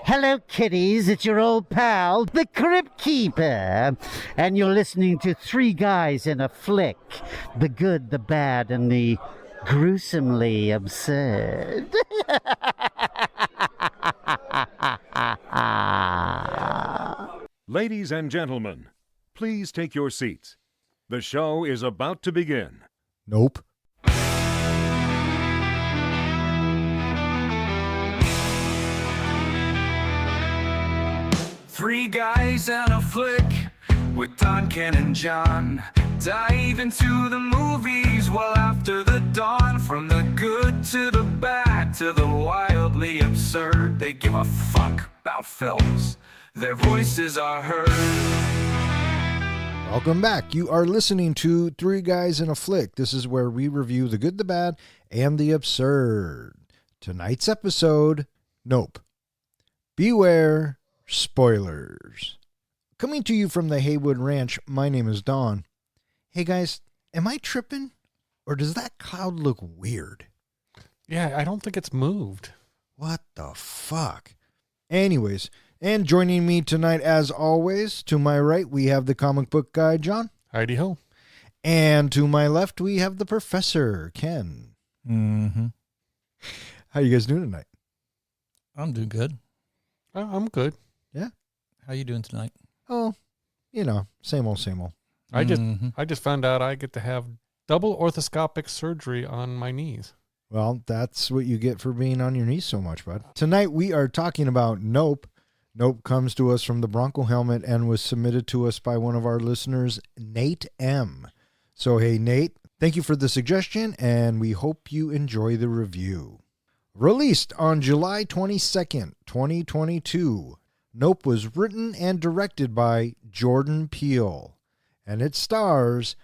Hello, kiddies. It's your old pal, the Crypt Keeper. And you're listening to Three Guys in a Flick. The good, the bad, and the gruesomely absurd. Ladies and gentlemen, please take your seats. The show is about to begin. Nope. Three guys and a flick with Don, Ken, and John. Dive into the movies well after the dawn. From the good to the bad to the wildly absurd. They give a fuck about films. Their voices are heard. Welcome back. You are listening to Three Guys in a Flick. This is where we review the good, the bad, and the absurd. Tonight's episode, Nope. Beware spoilers. Coming to you from the Haywood Ranch, my name is Don. Hey guys, am I tripping? Or does that cloud look weird? Yeah, I don't think it's moved. What the fuck? Anyways, and joining me tonight, as always, to my right, we have the comic book guy, John. Heidi ho. And to my left, we have the professor, Ken. Mm-hmm. How you guys doing tonight? I'm doing good. I'm good. Yeah? How you doing tonight? Oh, you know, same old, same old. I just found out I get to have double orthoscopic surgery on my knees. Well, that's what you get for being on your knees so much, bud. Tonight, we are talking about Nope. Nope comes to us from the Bronco Helmet and was submitted to us by one of our listeners, Nate M. So, hey, Nate, thank you for the suggestion, and we hope you enjoy the review. Released on July 22nd, 2022, Nope was written and directed by Jordan Peele, and it stars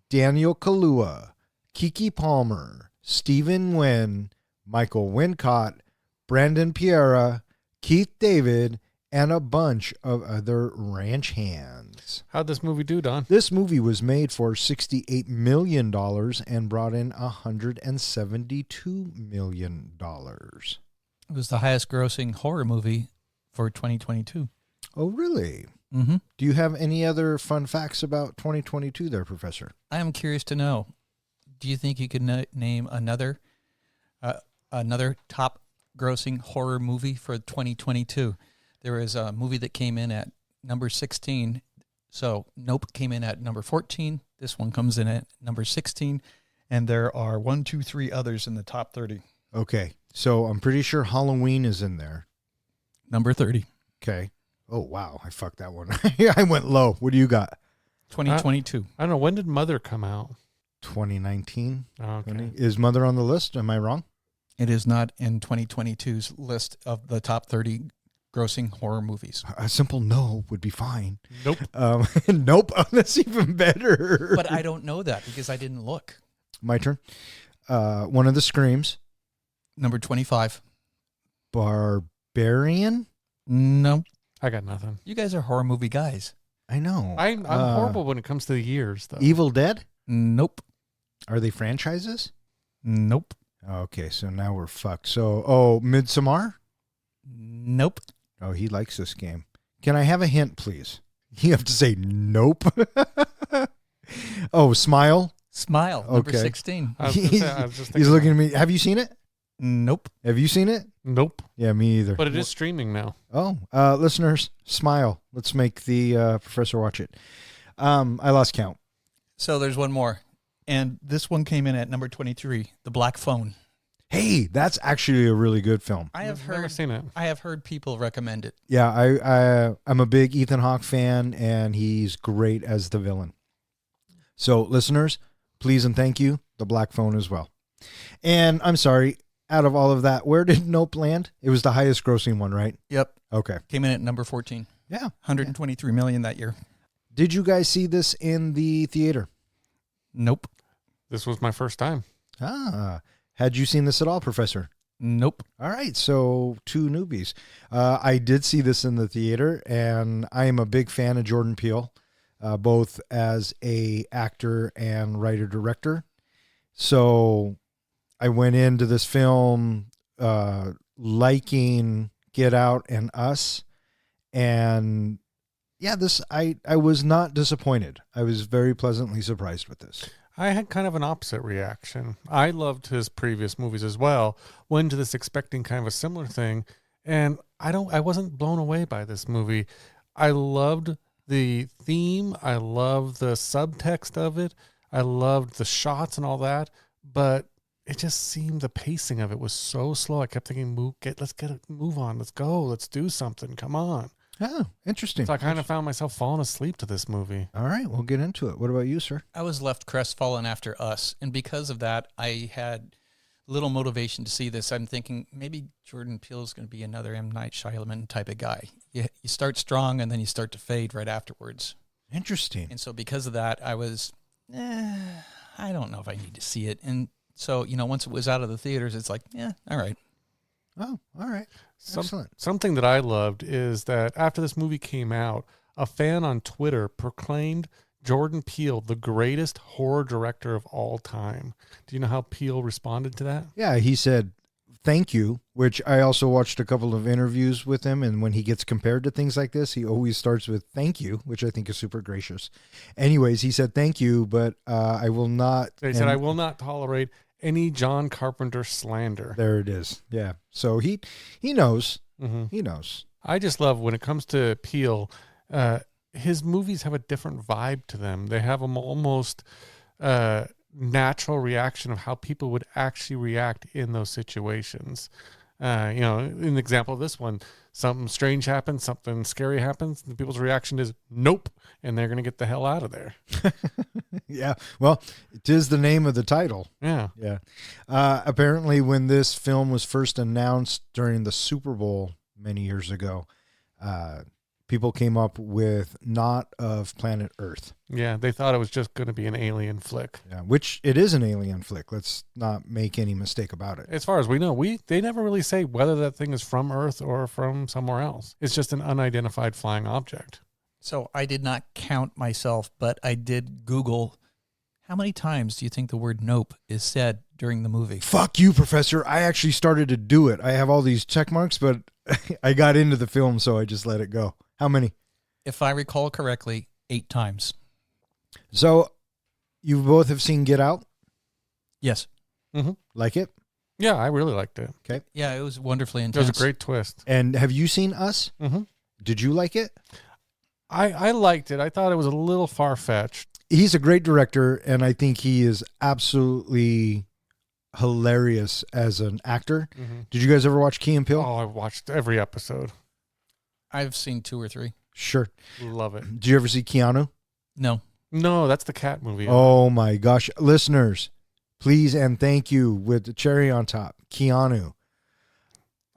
Daniel Kaluuya, Keke Palmer, Stephen Nguyen, Michael Wincott, Brandon Pereira, Keith David, and a bunch of other ranch hands. How'd this movie do, Don? This movie was made for $68 million and brought in $172 million. It was the highest grossing horror movie for 2022. Oh, really? Mm-hmm. Do you have any other fun facts about 2022 there, Professor? I am curious to know, do you think you could name another top grossing horror movie for 2022? There was a movie that came in at number 16. So Nope came in at number 14. This one comes in at number 16. And there are 1, 2, 3 others in the top 30. Okay, so I'm pretty sure Halloween is in there. Number 30. Okay. Oh, wow, I fucked that one. I went low. What do you got? 2022. I don't know. When did Mother come out? 2019. Oh, okay. Is Mother on the list? Am I wrong? It is not in 2022's list of the top 30 grossing horror movies. A simple no would be fine. Nope. Nope. That's even better. But I don't know that because I didn't look. My turn. One of the Screams. Number 25. Barbarian? No. I got nothing. You guys are horror movie guys. I know. I'm horrible when it comes to the years, though. Evil Dead? Nope. Are they franchises? Nope. Okay, so now we're fucked. So, Midsommar? Nope. Oh, he likes this game. Can I have a hint, please? You have to say nope. Oh, Smile? Smile. Number Okay. 16. I was gonna say, I was just He's thinking looking that. at me. Have you seen it? Nope. Have you seen it? Nope. Yeah, me either. But it is streaming now. Oh, listeners, Smile. Let's make the professor watch it. I lost count. So there's one more. And this one came in at number 23, The Black Phone. Hey, that's actually a really good film. I've never seen it. I have heard people recommend it. Yeah, I'm a big Ethan Hawke fan, and he's great as the villain. So, listeners, please and thank you, The Black Phone as well. And I'm sorry, out of all of that, where did Nope land? It was the highest grossing one, right? Yep. Okay. Came in at number 14. Yeah. 123 million that year. Did you guys see this in the theater? Nope. This was my first time. Had you seen this at all, Professor? Nope. All right, so 2 newbies. I did see this in the theater, and I am a big fan of Jordan Peele, both as a actor and writer-director. So I went into this film liking Get Out, and Us. And yeah, I was not disappointed. I was very pleasantly surprised with this. I had kind of an opposite reaction. I loved his previous movies as well. Went to this expecting kind of a similar thing, and I wasn't blown away by this movie. I loved the theme. I loved the subtext of it. I loved the shots and all that, but it just seemed the pacing of it was so slow. I kept thinking, move on. Let's go. Let's do something. Come on. Oh, interesting. So I kind of found myself falling asleep to this movie. All right, we'll get into it. What about you, sir? I was left crestfallen after Us, and because of that, I had little motivation to see this. I'm thinking maybe Jordan Peele is going to be another M. Night Shyamalan type of guy. You start strong, and then you start to fade right afterwards. Interesting. And so because of that, I was, I don't know if I need to see it. And so, once it was out of the theaters, it's like, yeah, all right. Oh, all right. Excellent. Something that I loved is that after this movie came out, a fan on Twitter proclaimed Jordan Peele the greatest horror director of all time. Do you know how Peele responded to that? Yeah, he said, thank you, which I also watched a couple of interviews with him. And when he gets compared to things like this, he always starts with thank you, which I think is super gracious. Anyways, he said, thank you, but I will not. He said, I will not tolerate any John Carpenter slander. There it is. Yeah. So he knows. Mm-hmm. He knows. I just love when it comes to Peele, his movies have a different vibe to them. They have an almost natural reaction of how people would actually react in those situations. In the example of this one, something strange happens, something scary happens, and people's reaction is nope, and they're going to get the hell out of there. Yeah. Well, it is the name of the title. Yeah. Yeah. Apparently, when this film was first announced during the Super Bowl many years ago, people came up with Not of Planet Earth. Yeah, they thought it was just going to be an alien flick. Yeah, which it is an alien flick. Let's not make any mistake about it. As far as we know, they never really say whether that thing is from Earth or from somewhere else. It's just an unidentified flying object. So I did not count myself, but I did Google how many times do you think the word nope is said during the movie? Fuck you, Professor. I actually started to do it. I have all these check marks, but I got into the film, so I just let it go. How many? If I recall correctly, 8 times. So you both have seen Get Out? Yes. Mm-hmm. Like it? Yeah, I really liked it. Okay. Yeah, it was wonderfully It intense. was a great twist. And have you seen Us? Mm-hmm. Did you like it? I liked it. I thought it was a little far-fetched. He's a great director, and I think he is absolutely hilarious as an actor. Mm-hmm. Did you guys ever watch Key and Peele? Oh, I watched every episode. I've seen 2 or 3. Sure. Love it. Did you ever see Keanu? No. No, that's the cat movie. Oh my gosh. Listeners, please and thank you with the cherry on top. Keanu.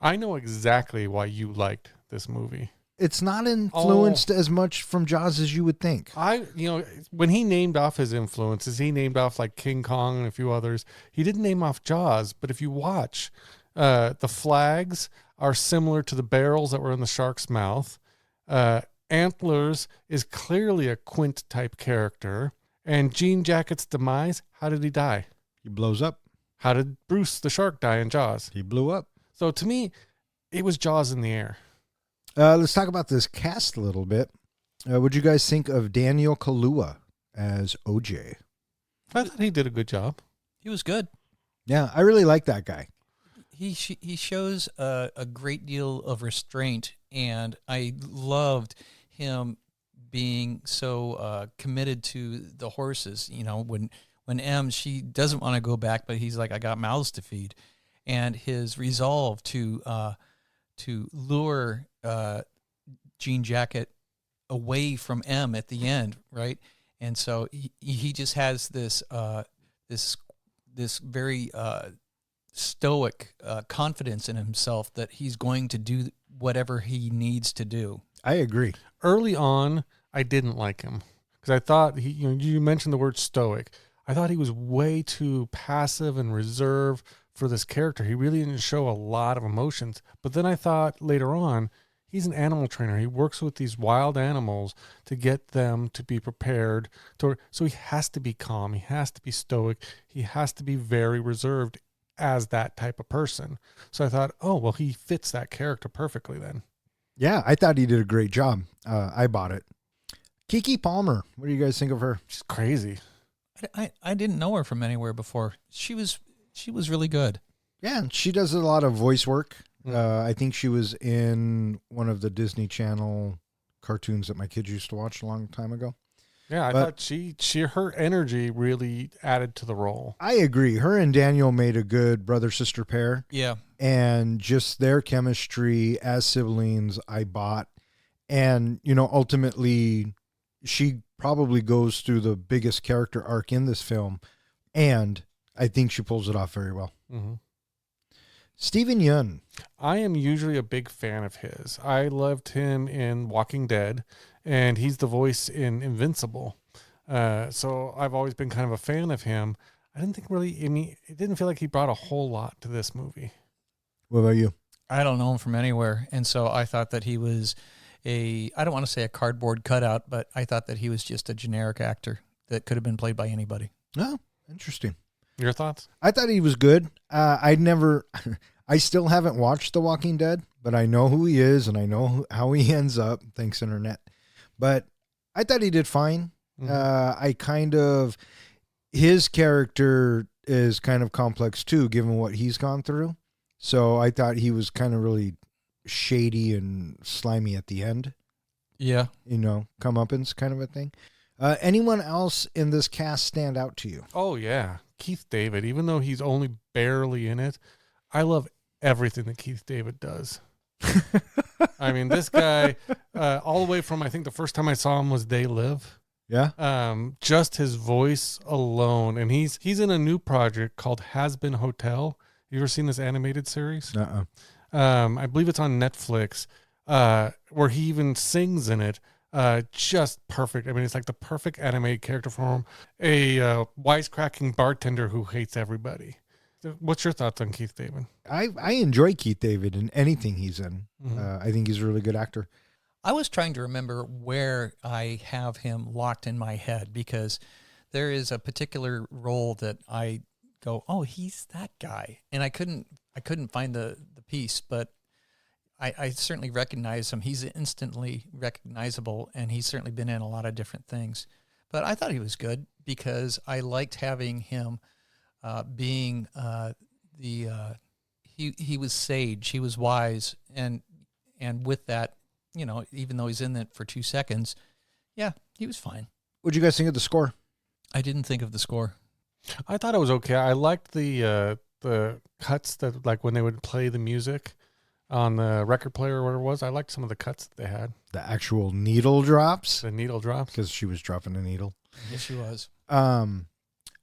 I know exactly why you liked this movie. It's not influenced as much from Jaws as you would think. When he named off his influences, he named off like King Kong and a few others. He didn't name off Jaws, but if you watch, the flags are similar to the barrels that were in the shark's mouth. Antlers is clearly a Quint type character. And Jean Jacket's demise, how did he die? He blows up. How did Bruce the shark die in Jaws? He blew up. So to me, it was Jaws in the air. Let's talk about this cast a little bit. What'd you guys think of Daniel Kaluuya as OJ? I thought he did a good job. He was good. Yeah, I really like that guy. He shows a great deal of restraint, and I loved him being so committed to the horses. When M, she doesn't want to go back, but he's like, I got mouths to feed. And his resolve to lure Jean Jacket away from M at the end, right? And so he just has this very stoic confidence in himself that he's going to do whatever he needs to do. I agree. Early on, I didn't like him because I thought you mentioned the word stoic. I thought he was way too passive and reserved for this character. He really didn't show a lot of emotions. But then I thought later on, he's an animal trainer. He works with these wild animals to get them to be prepared. So he has to be calm. He has to be stoic. He has to be very reserved as that type of person. So I thought, oh, well, he fits that character perfectly then. Yeah, I thought he did a great job. I bought it. Keke Palmer, what do you guys think of her? She's crazy. I didn't know her from anywhere before. She was really good. Yeah, she does a lot of voice work. I think she was in one of the Disney Channel cartoons that my kids used to watch a long time ago. Yeah, I thought her energy really added to the role. I agree. Her and Daniel made a good brother-sister pair. Yeah. And just their chemistry as siblings, I bought. And, ultimately, she probably goes through the biggest character arc in this film. And I think she pulls it off very well. Mm-hmm. Stephen Yeun. I am usually a big fan of his. I loved him in Walking Dead, and he's the voice in Invincible. So I've always been kind of a fan of him. I didn't think really, it didn't feel like he brought a whole lot to this movie. What about you? I don't know him from anywhere. And so I thought that he was I don't want to say a cardboard cutout, but I thought that he was just a generic actor that could have been played by anybody. Oh, interesting. Your thoughts? I thought he was good. I still haven't watched The Walking Dead, but I know who he is and I know how he ends up. Thanks, Internet. But I thought he did fine. Mm-hmm. His character is kind of complex too, given what he's gone through. So I thought he was kind of really shady and slimy at the end. Yeah. Comeuppance kind of a thing. Anyone else in this cast stand out to you? Oh, yeah. Keith David, even though he's only barely in it, I love everything that Keith David does. I mean, this guy, all the way from, I think the first time I saw him was They Live. Yeah. Just his voice alone. And he's in a new project called Has Been Hotel. You ever seen this animated series? I believe it's on Netflix, where he even sings in it. Just perfect. I mean, it's like the perfect animated character for him. A wisecracking bartender who hates everybody. What's your thoughts on Keith David? I enjoy Keith David in anything he's in. Mm-hmm. I think he's a really good actor. I was trying to remember where I have him locked in my head, because there is a particular role that I go, oh, he's that guy. And I couldn't find the piece, but I certainly recognize him. He's instantly recognizable, and he's certainly been in a lot of different things. But I thought he was good because I liked having him being he was sage, he was wise, and with that, even though he's in it for 2 seconds, yeah, he was fine. What'd you guys think of the score? I didn't think of the score. I thought it was okay. I liked the cuts that, like, when they would play the music on the record player or whatever it was. I liked some of the cuts that they had. The actual needle drops? The needle drops. Because she was dropping a needle. Yes, she was.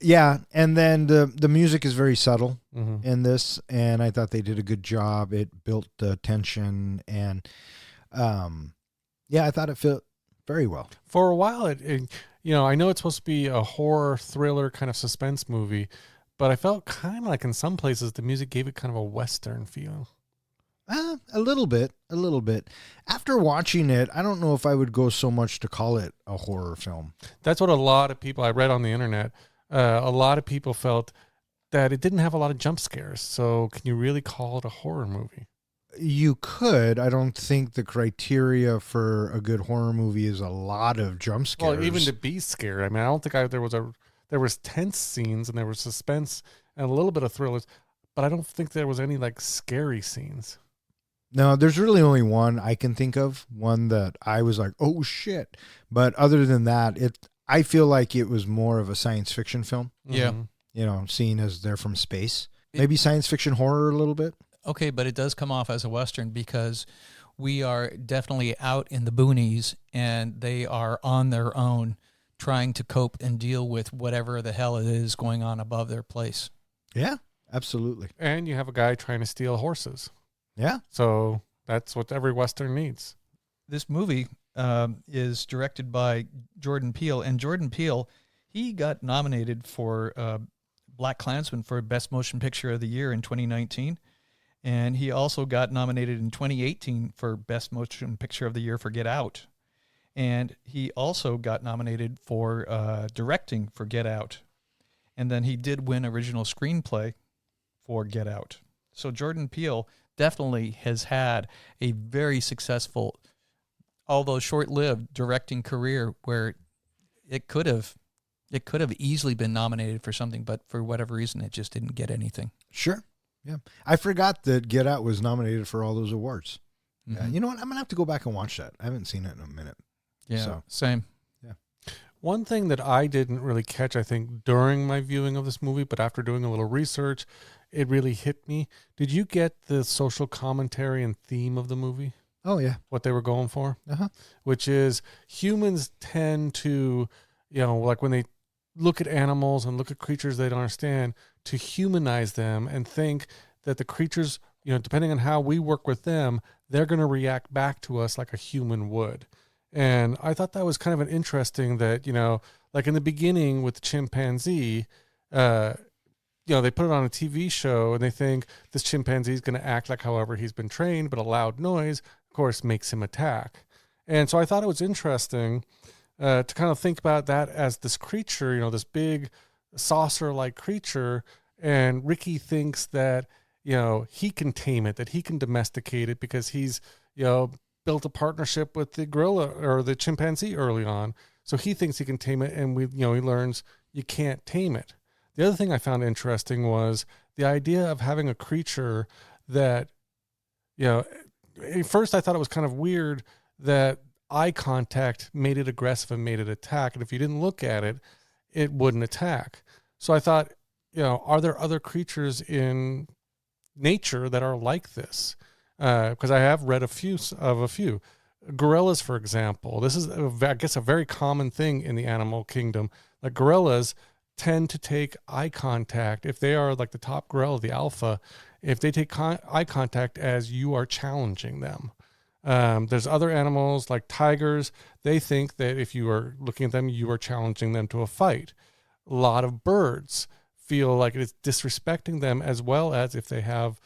Yeah, and then the music is very subtle Mm-hmm. in this, and I thought they did a good job. It built the tension, and I thought it fit very well. For a while, I know it's supposed to be a horror thriller kind of suspense movie, but I felt kind of like in some places the music gave it kind of a Western feel. A little bit. After watching it, I don't know if I would go so much to call it a horror film. That's what a lot of people I read on the internet. A lot of people felt that it didn't have a lot of jump scares. So can you really call it a horror movie? You could. I don't think the criteria for a good horror movie is a lot of jump scares. Well, even to be scared. I mean, I don't think there was tense scenes and there was suspense and a little bit of thrillers, but I don't think there was any like scary scenes. No, there's really only one I can think of, one that I was like, oh shit. But other than that, I feel like it was more of a science fiction film. Yeah. Mm-hmm. Seeing as they're from space. Maybe science fiction horror a little bit. Okay, but it does come off as a Western because we are definitely out in the boonies and they are on their own trying to cope and deal with whatever the hell it is going on above their place. Yeah, absolutely. And you have a guy trying to steal horses. Yeah. So that's what every Western needs. This movie is directed by Jordan Peele, and Jordan Peele, he got nominated for Black Klansman for Best Motion Picture of the Year in 2019. And he also got nominated in 2018 for Best Motion Picture of the Year for Get Out. And he also got nominated for directing for Get Out. And then he did win original screenplay for Get Out. So Jordan Peele definitely has had a very successful, although short-lived, directing career where it could have easily been nominated for something, but for whatever reason, it just didn't get anything. Sure. Yeah. I forgot that Get Out was nominated for all those awards. Yeah. You know what? I'm going to have to go back and watch that. I haven't seen it in a minute. Yeah, So, same. yeah. One thing that I didn't really catch, I think, during my viewing of this movie, but after doing a little research, it really hit me. Did you get the social commentary and theme of the movie? Oh, yeah. What they were going for? Uh-huh. Which is humans tend to, like when they look at animals and look at creatures they don't understand, to humanize them and think that the creatures, depending on how we work with them, they're going to react back to us like a human would. And I thought that was kind of an interesting that, like in the beginning with the chimpanzee, they put it on a TV show and they think this chimpanzee is going to act like however he's been trained, but a loud noise, of course, makes him attack. And so I thought it was interesting to kind of think about that as this creature, this big saucer-like creature. And Ricky thinks that, he can tame it, that he can domesticate it because he's, built a partnership with the gorilla or the chimpanzee early on. So he thinks he can tame it. And he learns you can't tame it. The other thing I found interesting was the idea of having a creature that, at first I thought it was kind of weird that eye contact made it aggressive and made it attack. And if you didn't look at it, it wouldn't attack. So I thought, are there other creatures in nature that are like this? Because I have read a few. Gorillas, for example. This is, I guess, a very common thing in the animal kingdom. Like gorillas tend to take eye contact if they are like the top gorilla, the alpha. If they take eye contact as you are challenging them. There's other animals like tigers. They think that if you are looking at them, you are challenging them to a fight. A lot of birds feel like it's disrespecting them, as well as if they have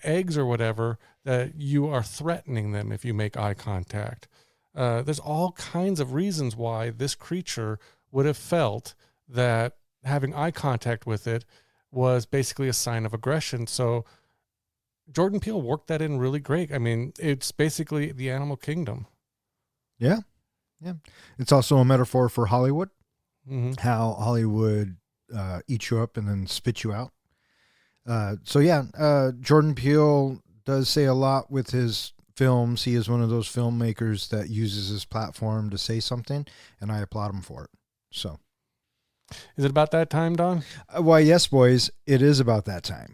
eggs or whatever, that you are threatening them if you make eye contact. There's all kinds of reasons why this creature would have felt that having eye contact with it was basically a sign of aggression. So Jordan Peele worked that in really great. I mean, it's basically the animal kingdom. Yeah. Yeah. It's also a metaphor for Hollywood, Mm-hmm. how Hollywood eat you up and then spit you out. Jordan Peele does say a lot with his films. He is one of those filmmakers that uses his platform to say something, and I applaud him for it. So, is it about that time, Don? Why, yes, boys, it is about that time.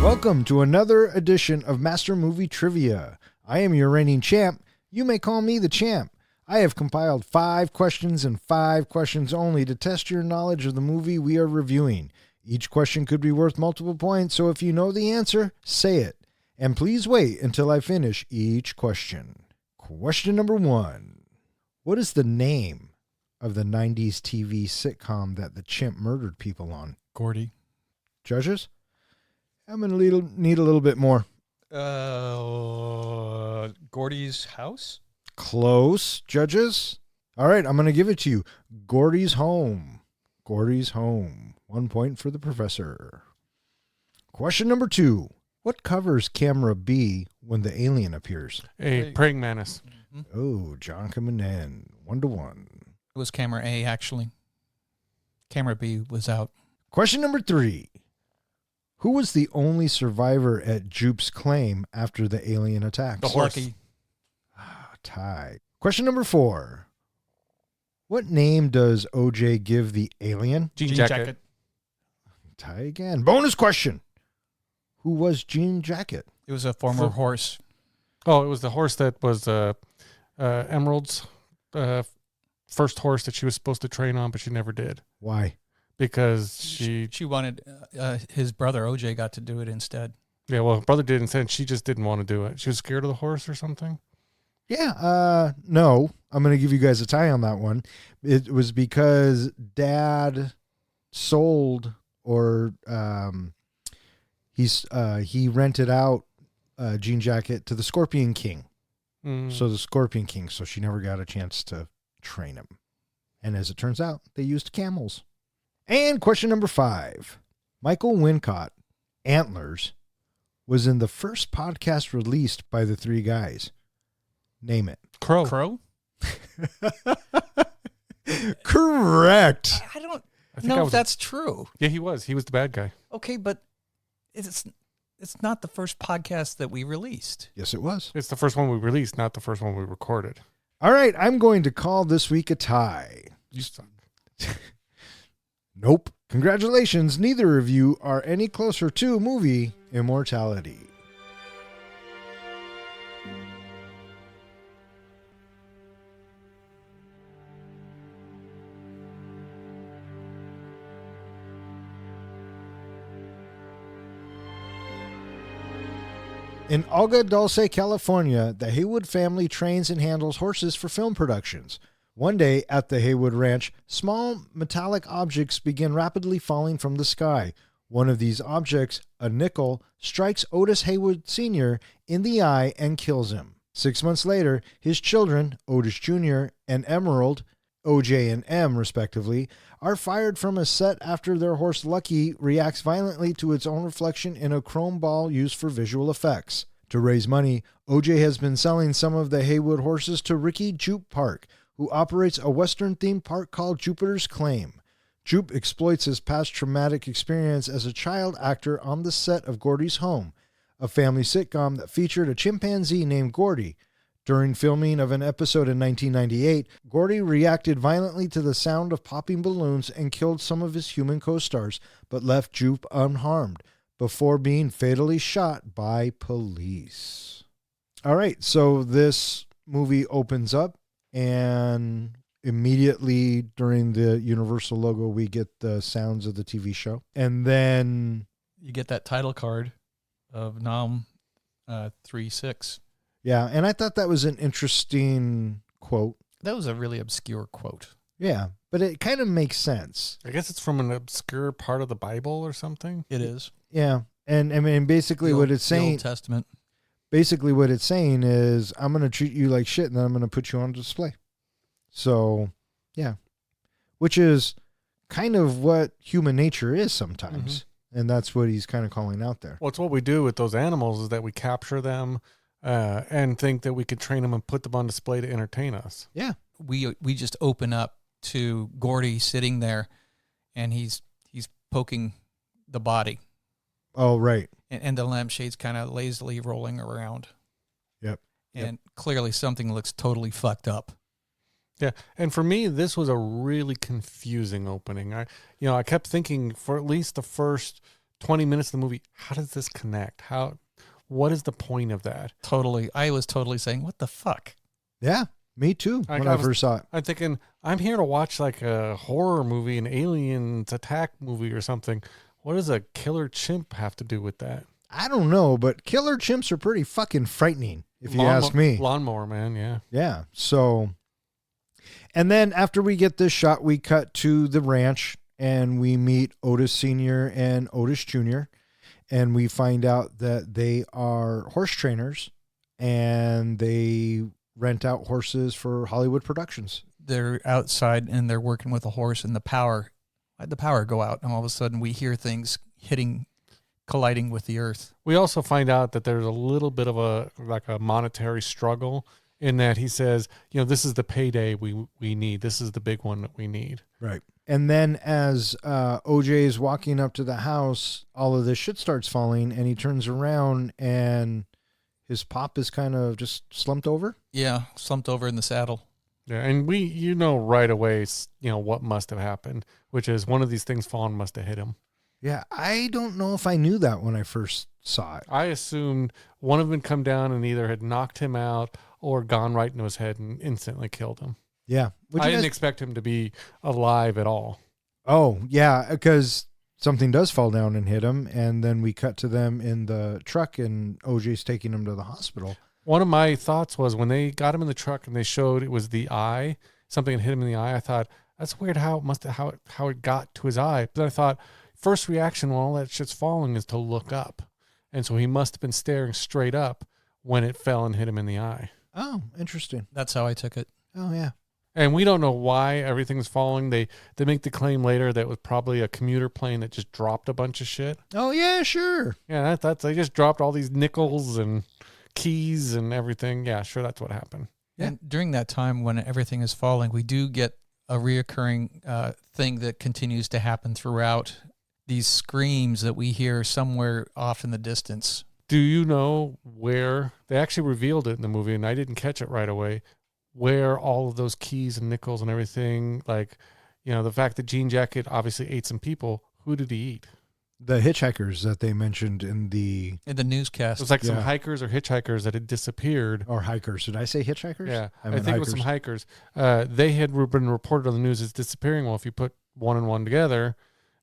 Welcome to another edition of Master Movie Trivia. I am your reigning champ. You may call me the champ. I have compiled 5 questions and 5 questions only to test your knowledge of the movie we are reviewing. Each question could be worth multiple points, so if you know the answer, say it. And please wait until I finish each question. Question number 1. What is the name of the 90s TV sitcom that the chimp murdered people on? Gordy. Judges? I'm going to need a little bit more. Gordy's House? Close, judges. All right, I'm going to give it to you. Gordy's Home. Gordy's Home. 1 point for the professor. Question number 2. What covers camera B when the alien appears? A praying mantis. Mm-hmm. Oh, John coming in. 1-1. It was camera A, actually. Camera B was out. Question number 3. Who was the only survivor at Jupe's claim after the alien attacks? The horse. Lucky. Tie. Question number 4. What name does OJ give the alien? Jean Jacket. Tie again. Bonus question. Who was Jean Jacket? It was a former horse. Oh, it was the horse that was Emerald's first horse that she was supposed to train on, but she never did. Why? Because She wanted his brother OJ got to do it instead. Yeah, well, her brother did instead. She just didn't want to do it. She was scared of the horse or something. Yeah, no. I'm going to give you guys a tie on that one. It was because Dad sold or he rented out Jean Jacket to the Scorpion King. So the Scorpion King, so she never got a chance to train him. And as it turns out, they used camels. And question number 5. Michael Wincott, Antlers, was in the first podcast released by the three guys. Name it. Crow. Crow? Correct. I don't I think know if that's true. Yeah, he was. He was the bad guy. Okay, but it's not the first podcast that we released. Yes, it was. It's the first one we released, not the first one we recorded. All right, I'm going to call this week a tie. You suck. Nope. Congratulations, neither of you are any closer to movie immortality. In Agua Dulce, California, the Haywood family trains and handles horses for film productions. One day at the Haywood Ranch, small metallic objects begin rapidly falling from the sky. One of these objects, a nickel, strikes Otis Haywood Sr. in the eye and kills him. 6 months later, his children, Otis Jr. and Emerald, OJ and M respectively, are fired from a set after their horse Lucky reacts violently to its own reflection in a chrome ball used for visual effects. To raise money, OJ has been selling some of the Haywood horses to Ricky Jupe Park, who operates a Western-themed park called Jupiter's Claim. Jupe exploits his past traumatic experience as a child actor on the set of Gordy's Home, a family sitcom that featured a chimpanzee named Gordy. During filming of an episode in 1998, Gordy reacted violently to the sound of popping balloons and killed some of his human co-stars, but left Jupe unharmed before being fatally shot by police. All right, so this movie opens up, and immediately during the Universal logo, we get the sounds of the TV show. And then You get that title card of Nam 3-6. yeah, and I thought that was an interesting quote. That was a really obscure quote. Yeah, but it kind of makes sense. I guess it's from an obscure part of the Bible or something. It is. Yeah, and I mean, basically what it's The saying, Old Testament. basically what it's saying is, I'm going to treat you like shit, and then I'm going to put you on display. So, yeah, which is kind of what human nature is sometimes, and that's what he's kind of calling out there. Well, it's what we do with those animals is that we capture them and think that we could train them and put them on display to entertain us. Yeah, We just open up to Gordy sitting there, and he's poking the body, oh right, and the lampshade's kind of lazily rolling around. Yep. And clearly something looks totally fucked up. Yeah, and for me, this was a really confusing opening. I kept thinking for at least the first 20 minutes of the movie, how does this connect? What is the point of that? Totally. I was totally saying, what the fuck? yeah, me too. When I first saw it, I'm thinking, I'm here to watch like a horror movie, an aliens attack movie or something. What does a killer chimp have to do with that? I don't know, but killer chimps are pretty fucking frightening, if you ask me. Lawnmower man, yeah. Yeah. So, and then after we get this shot, we cut to the ranch and we meet Otis Sr. and Otis Jr. And we find out that they are horse trainers and they rent out horses for Hollywood productions. They're outside and they're working with a horse, and the power go out, and all of a sudden we hear things colliding with the earth. We also find out that there's a little bit of a monetary struggle in that he says, this is the payday we need. This is the big one that we need. Right. And then as OJ is walking up to the house, all of this shit starts falling, and he turns around and his pop is kind of just slumped over. Yeah, slumped over in the saddle. Yeah, and we right away, what must have happened, which is one of these things falling must have hit him. Yeah, I don't know if I knew that when I first saw it. I assumed one of them had come down and either had knocked him out or gone right into his head and instantly killed him. Yeah. I didn't expect him to be alive at all. Oh, yeah, because something does fall down and hit him, and then we cut to them in the truck, and OJ's taking him to the hospital. One of my thoughts was when they got him in the truck and they showed it was the eye, something had hit him in the eye, I thought, that's weird how it got to his eye. But I thought, first reaction when all that shit's falling is to look up. And so he must have been staring straight up when it fell and hit him in the eye. Oh, interesting. That's how I took it. Oh, yeah. And we don't know why everything's falling. They make the claim later that it was probably a commuter plane that just dropped a bunch of shit. Oh, yeah, sure. Yeah, that's they just dropped all these nickels and keys and everything. Yeah, sure, that's what happened. Yeah. And during that time when everything is falling, we do get a reoccurring thing that continues to happen throughout. These screams that we hear somewhere off in the distance. Do you know where they actually revealed it in the movie, and I didn't catch it right away, where all of those keys and nickels and everything, like, the fact that Jean Jacket obviously ate some people, who did he eat? The hitchhikers that they mentioned in the newscast. It was like some Yeah. hikers or hitchhikers that had disappeared. or hikers. Did I say hitchhikers? Yeah, I meant think it was some hikers. They had been reported on the news as disappearing. Well, if you put one and one together,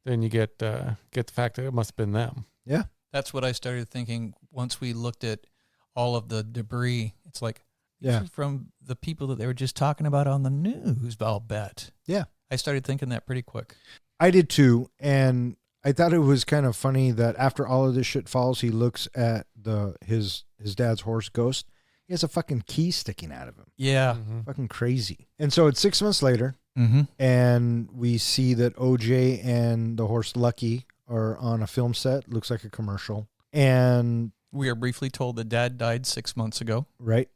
then you get the fact that it must have been them. Yeah. That's what I started thinking once we looked at all of the debris. It's like, Yeah. this is from the people that they were just talking about on the news, I'll bet. Yeah. I started thinking that pretty quick. I did too. And I thought it was kind of funny that after all of this shit falls, he looks at his dad's horse Ghost. He has a fucking key sticking out of him. Yeah. Mhm. Fucking crazy. And so it's 6 months later, Mm-hmm. and we see that OJ and the horse Lucky are on a film set. Looks like a commercial. And We are briefly told that Dad died 6 months ago. right.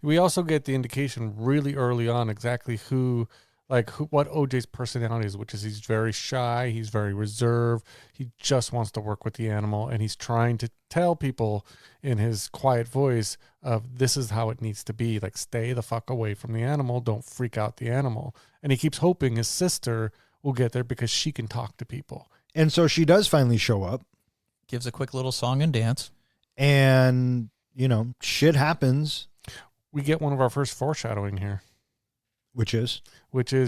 We also get the indication really early on exactly what OJ's personality is, which is he's very shy, he's very reserved, he just wants to work with the animal, and he's trying to tell people in his quiet voice of this is how it needs to be, like stay the fuck away from the animal, don't freak out the animal. And he keeps hoping his sister will get there because she can talk to people. And so she does finally show up, Gives a quick little song and dance. and, shit happens, We get one of our first foreshadowing here, which is,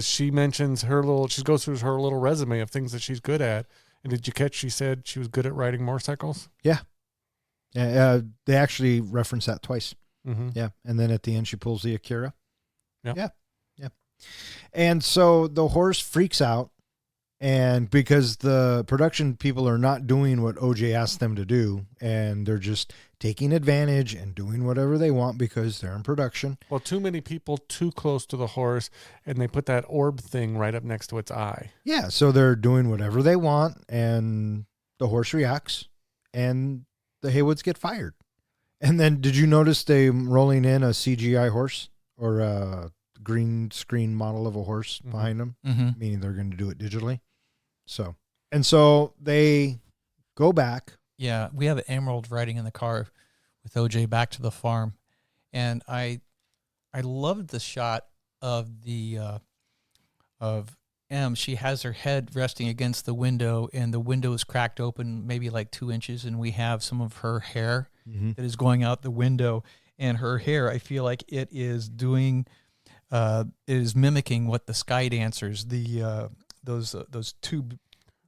she mentions she goes through her little resume of things that she's good at. And did you catch she said she was good at riding motorcycles? they actually reference that twice. Mm-hmm. Yeah. And then at the end, she pulls the Akira. Yep. Yeah. Yeah. And so the horse freaks out, and because the production people are not doing what OJ asked them to do, and they're just taking advantage and doing whatever they want because they're in production. Well, too many people too close to the horse, and they put that orb thing right up next to its eye. Yeah. So they're doing whatever they want, and the horse reacts, and the Haywoods get fired. And then did you notice they rolling in a CGI horse or a green screen model of a horse Mhm. behind them, Mm-hmm. meaning they're going to do it digitally? So they go back. Yeah, we have Emerald riding in the car with OJ back to the farm, and I loved the shot of of M. She has her head resting against the window, and the window is cracked open, maybe like 2 inches, and we have some of her hair that is going out the window, and her hair, I feel like it is doing, it is mimicking what the Sky Dancers, those tube.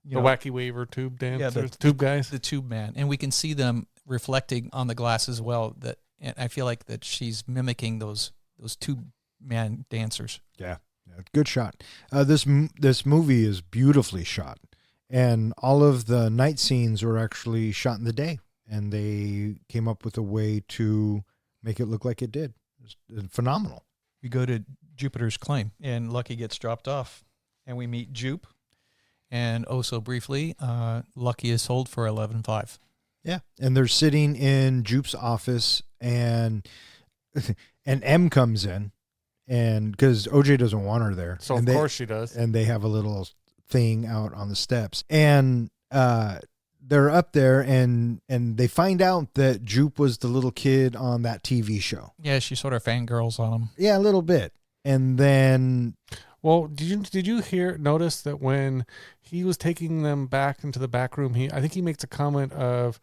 The wacky waver tube dancers, the tube guys. The tube man, and we can see them reflecting on the glass as well. And I feel like that she's mimicking those tube man dancers. Yeah, good shot. This movie is beautifully shot, and all of the night scenes were actually shot in the day, and they came up with a way to make it look like it did. It's phenomenal. We go to Jupiter's Claim, and Lucky gets dropped off, and we meet Jupe. And oh, so briefly, Lucky is sold for $11,500. Yeah, and they're sitting in Jupe's office, and M comes in, and because OJ doesn't want her there, So and of course she does. and they have a little thing out on the steps, and they're up there, and they find out that Jupe was the little kid on that TV show. Yeah, she sort of fangirls on him. Yeah, a little bit, and then Well, did you notice that when he was taking them back into the back room, I think he makes a comment of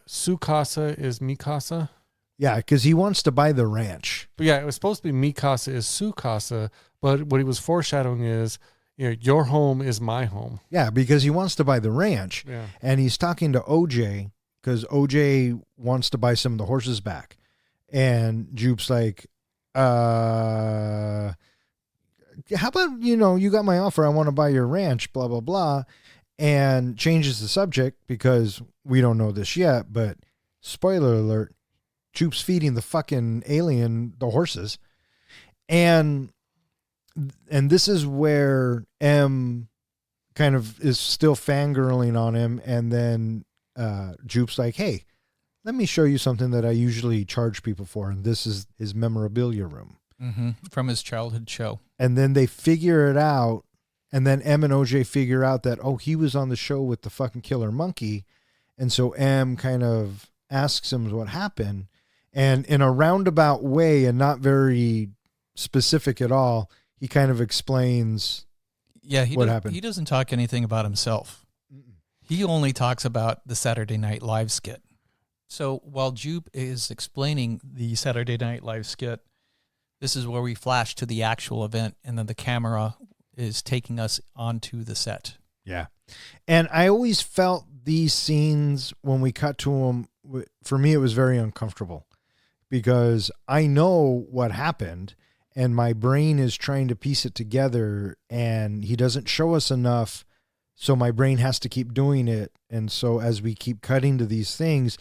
Su Casa is mi casa. yeah, because he wants to buy the ranch. But yeah, it was supposed to be mi casa is Su Casa, but what he was foreshadowing is, your home is my home. Yeah, because he wants to buy the ranch, Yeah. and he's talking to OJ because OJ wants to buy some of the horses back, and Jupe's like, how about, you got my offer, I want to buy your ranch, blah, blah, blah, and changes the subject because we don't know this yet, but spoiler alert, Jupe's feeding the fucking alien the horses. And and this is where M kind of is still fangirling on him, and then Jupe's like, hey, let me show you something that I usually charge people for, and this is his memorabilia room. Mm-hmm. From his childhood show. And then they figure it out, and then M and OJ figure out that, oh, he was on the show with the fucking killer monkey, and so M kind of asks him what happened, and in a roundabout way and not very specific at all, he kind of explains what happened. He doesn't talk anything about himself. He only talks about the Saturday Night Live skit. So while Jupe is explaining the Saturday Night Live skit, this is where we flash to the actual event, and then the camera is taking us onto the set. Yeah. And I always felt these scenes, when we cut to them, for me, it was very uncomfortable because I know what happened and my brain is trying to piece it together, and he doesn't show us enough. So my brain has to keep doing it. And so as we keep cutting to these things,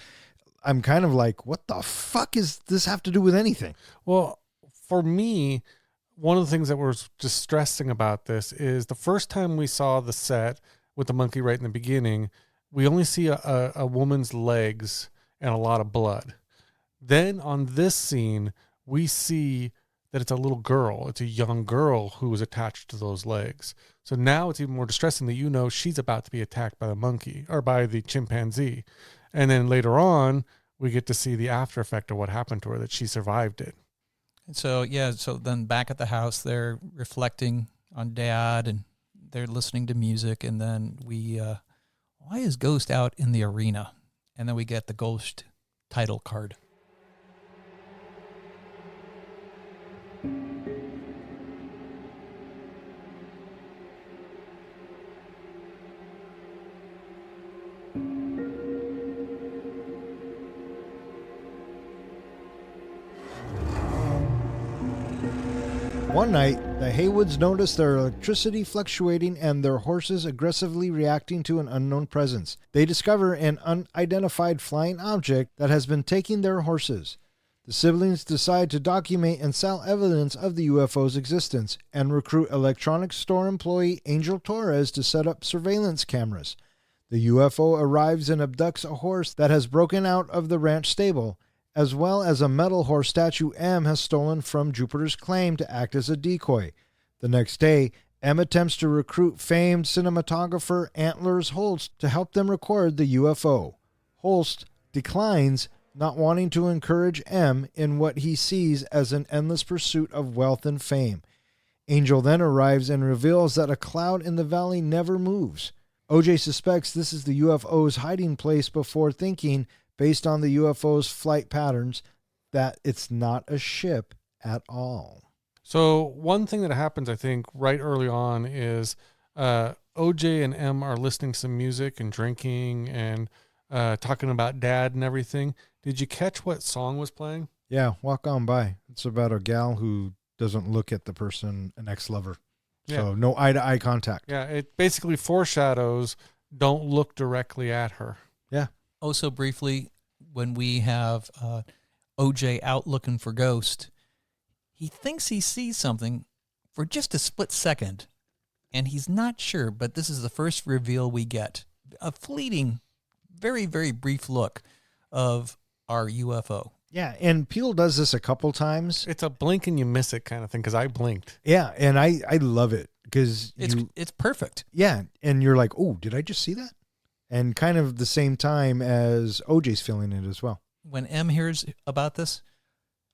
I'm kind of like, what the fuck is this have to do with anything? Well, for me, one of the things that was distressing about this is the first time we saw the set with the monkey right in the beginning, we only see a woman's legs and a lot of blood. Then on this scene, we see that it's a little girl. It's a young girl who was attached to those legs. So now it's even more distressing that she's about to be attacked by the monkey or by the chimpanzee. And then later on, we get to see the after effect of what happened to her, that she survived it. And so then back at the house, they're reflecting on Dad, and they're listening to music, and then why is Ghost out in the arena? And then we get the Ghost title card. One night, the Haywoods notice their electricity fluctuating and their horses aggressively reacting to an unknown presence. They discover an unidentified flying object that has been taking their horses. The siblings decide to document and sell evidence of the UFO's existence and recruit electronics store employee Angel Torres to set up surveillance cameras. The UFO arrives and abducts a horse that has broken out of the ranch stable, as well as a metal horse statue M has stolen from Jupiter's claim to act as a decoy. The next day, M attempts to recruit famed cinematographer Antlers Holst to help them record the UFO. Holst declines, not wanting to encourage M in what he sees as an endless pursuit of wealth and fame. Angel then arrives and reveals that a cloud in the valley never moves. OJ suspects this is the UFO's hiding place before thinking, based on the UFO's flight patterns, that it's not a ship at all. So one thing that happens, I think, right early on is OJ and M are listening to some music and drinking and talking about Dad and everything. Did you catch what song was playing? Yeah, Walk On By. It's about a gal who doesn't look at the person, an ex-lover. Yeah. So no eye-to-eye contact. Yeah, it basically foreshadows don't look directly at her. Yeah. Also briefly, when we have OJ out looking for Ghost, he thinks he sees something for just a split second, and he's not sure, but this is the first reveal we get. A fleeting, very, very brief look of our UFO. Yeah, and Peele does this a couple times. It's a blink and you miss it kind of thing, because I blinked. Yeah, and I love it because It's perfect. Yeah, and you're like, oh, did I just see that? And kind of the same time as OJ's feeling it as well. When M hears about this,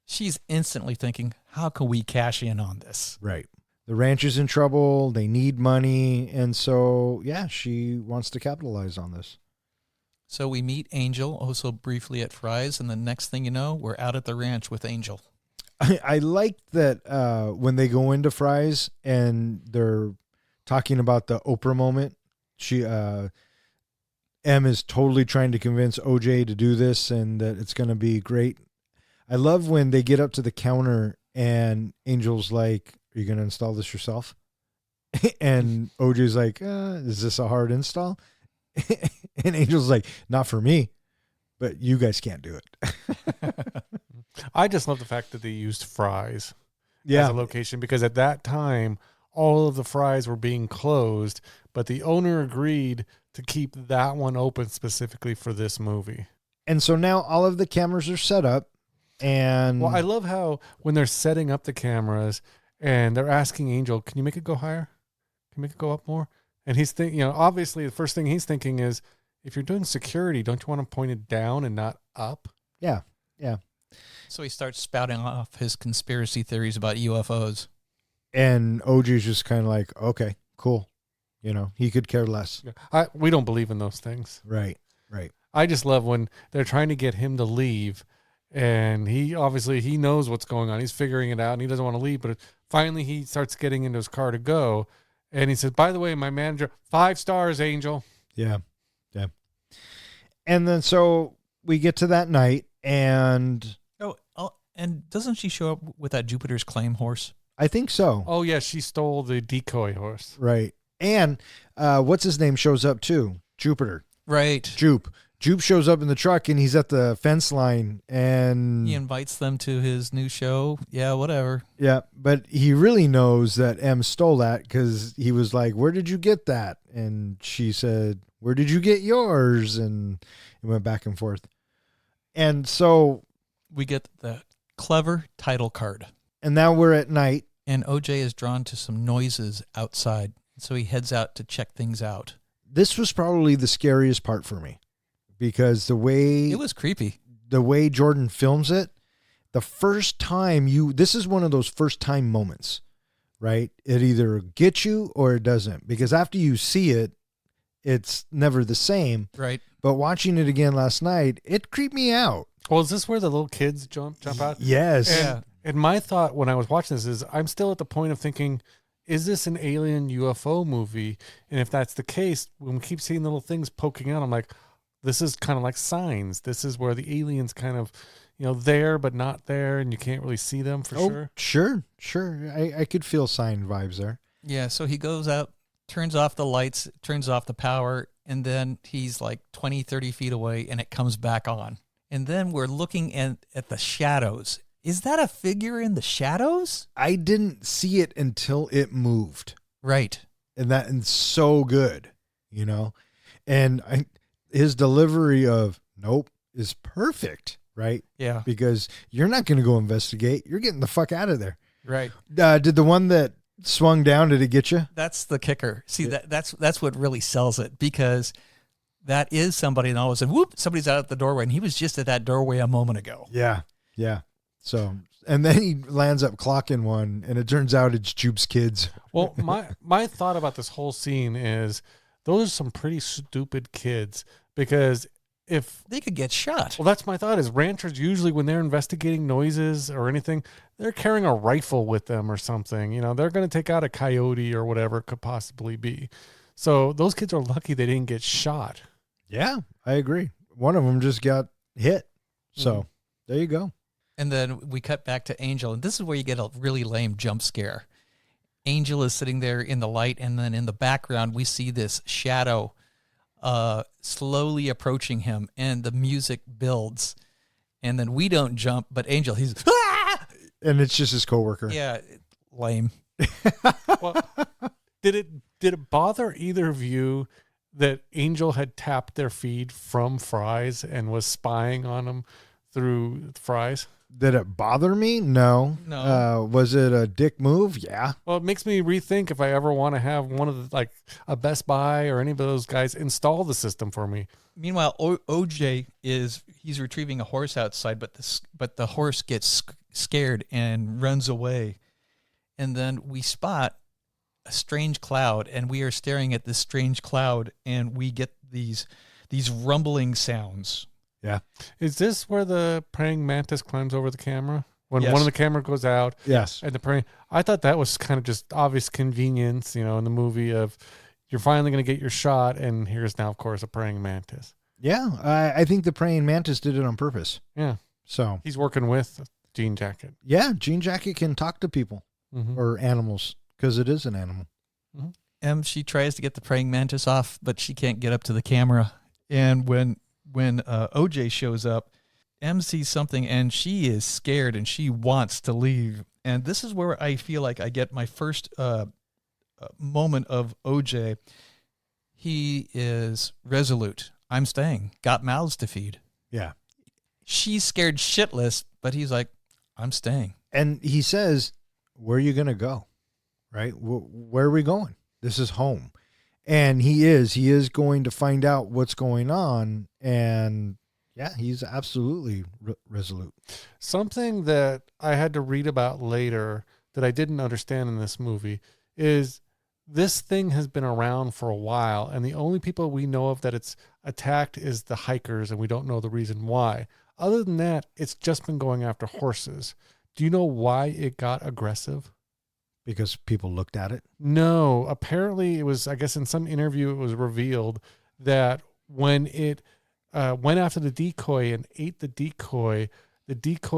she's instantly thinking, how can we cash in on this? Right. The ranch is in trouble. They need money. And so, yeah, she wants to capitalize on this. So we meet Angel also briefly at Fry's, and the next thing you know, we're out at the ranch with Angel. I like that when they go into Fry's and they're talking about the Oprah moment, M is totally trying to convince OJ to do this and that it's going to be great. I love when they get up to the counter and Angel's like, are you going to install this yourself? And OJ's like, is this a hard install? And Angel's like, not for me, but you guys can't do it. I just love the fact that they used Fry's. Yeah. as a location, because at that time, all of the Fry's were being closed, but the owner agreed to keep that one open specifically for this movie. And so now all of the cameras are set up, and Well, I love how when they're setting up the cameras and they're asking Angel, can you make it go higher? Can you make it go up more? And he's thinking, obviously the first thing he's thinking is, if you're doing security, don't you want to point it down and not up? yeah. So he starts spouting off his conspiracy theories about UFOs. And OJ's just kind of like, okay, cool. He could care less. We don't believe in those things. Right. I just love when they're trying to get him to leave, and he knows what's going on. He's figuring it out, and he doesn't want to leave. But finally, he starts getting into his car to go, and he says, "By the way, my manager, 5 stars, Angel." Yeah. And then so we get to that night, and And doesn't she show up with that Jupiter's Claim horse? I think so. Oh yeah, she stole the decoy horse. Right. And what's his name shows up too? Jupiter. Right. Jupe shows up in the truck, and he's at the fence line, and He invites them to his new show. Yeah, whatever. yeah, but he really knows that M stole that, because he was like, "Where did you get that?" And she said, "Where did you get yours?" And it went back and forth. And so, We get the clever title card. and now we're at night. And OJ is drawn to some noises outside. So he heads out to check things out. This was probably the scariest part for me, because It was creepy. the way Jordan films it, the first time this is one of those first time moments, right? It either gets you or it doesn't, because after you see it, it's never the same. Right. But watching it again last night, it creeped me out. Well, is this where the little kids jump out? Yes. And my thought when I was watching this is, I'm still at the point of thinking, is this an alien UFO movie? And if that's the case, when we keep seeing little things poking out, I'm like, this is kind of like Signs. This is where the aliens kind of, there but not there, and you can't really see them for sure. Sure. I could feel sign vibes there. Yeah, so he goes out, turns off the lights, turns off the power, and then he's like 20, 30 feet away, and it comes back on. And then we're looking at the shadows. Is that a figure in the shadows? I didn't see it until it moved. Right. And that's so good, And his delivery of nope is perfect, right? Yeah. Because you're not going to go investigate. You're getting the fuck out of there. Right. Did the one that swung down, did it get you? That's the kicker. See, that's what really sells it, because that is somebody, and all of a sudden, whoop, somebody's out at the doorway, and he was just at that doorway a moment ago. Yeah. So, and then he lands up clocking one, and it turns out it's Jupe's kids. Well, my thought about this whole scene is, those are some pretty stupid kids, because if They could get shot. well, that's my thought is, ranchers usually when they're investigating noises or anything, they're carrying a rifle with them or something. They're going to take out a coyote or whatever it could possibly be. So those kids are lucky they didn't get shot. Yeah, I agree. One of them just got hit. So there you go. And then we cut back to Angel, and this is where you get a really lame jump scare. Angel is sitting there in the light, and then in the background, we see this shadow slowly approaching him, and the music builds. And then we don't jump, but Angel, he's, ah! And it's just his coworker. Yeah, lame. Well, did it bother either of you that Angel had tapped their feed from Fry's and was spying on them through Fry's? Did it bother me? No. No. Was it a dick move? Yeah. Well, it makes me rethink if I ever want to have one of the, like a Best Buy or any of those guys install the system for me. Meanwhile, OJ he's retrieving a horse outside, but the horse gets scared and runs away. And then we spot a strange cloud, and we are staring at this strange cloud, and we get these rumbling sounds. Yeah. Is this where the praying mantis climbs over the camera? When Yes. one of the camera goes out Yes. and the praying, I thought that was kind of just obvious convenience, in the movie of you're finally going to get your shot, and here's now, of course, a praying mantis. Yeah. I think the praying mantis did it on purpose. Yeah. So, He's working with Jean Jacket. yeah, Jean Jacket can talk to people Mhm. or animals, because it is an animal. She tries to get the praying mantis off, but she can't get up to the camera. And when OJ shows up, M sees something, and she is scared, and she wants to leave. And this is where I feel like I get my first moment of OJ. He is resolute. I'm staying. Got mouths to feed. Yeah. She's scared shitless, but he's like, I'm staying. And he says, where are you going to go? Right? Where are we going? This is home. And he is going to find out what's going on. And yeah, he's absolutely resolute. Something that I had to read about later that I didn't understand in this movie is this thing has been around for a while, and the only people we know of that it's attacked is the hikers, and we don't know the reason why. Other than that, it's just been going after horses. Do you know why it got aggressive? Because people looked at it? No. Apparently it was, I guess in some interview it was revealed that when it went after the decoy and ate the decoy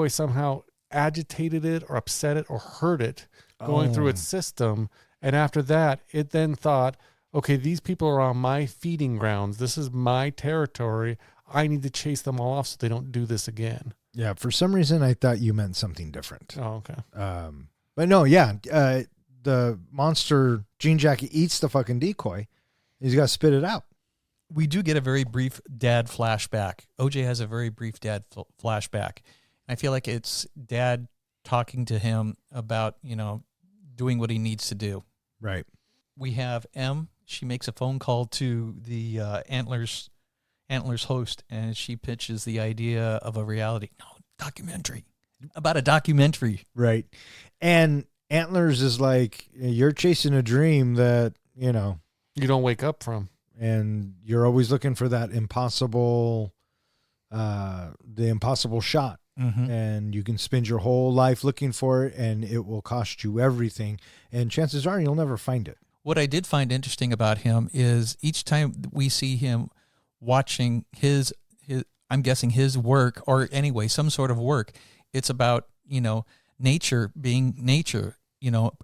somehow agitated it or upset it or hurt it going through its system. And after that, it then thought, okay, these people are on my feeding grounds. This is my territory. I need to chase them all off so they don't do this again. Yeah, for some reason I thought you meant something different. Oh, okay. But no, yeah, the monster Jean Jacket eats the fucking decoy. He's got to spit it out. We do get a very brief dad flashback. OJ has a very brief dad flashback. I feel like it's dad talking to him about, doing what he needs to do. Right. We have M. She makes a phone call to the Antlers host, and she pitches the idea of a documentary. About a documentary. Right. And Antlers is like, you're chasing a dream that, you don't wake up from. And you're always looking for that impossible shot. Mm-hmm. And you can spend your whole life looking for it, and it will cost you everything. And chances are you'll never find it. What I did find interesting about him is each time we see him watching his I'm guessing his work, or anyway, some sort of work, it's about, nature being nature,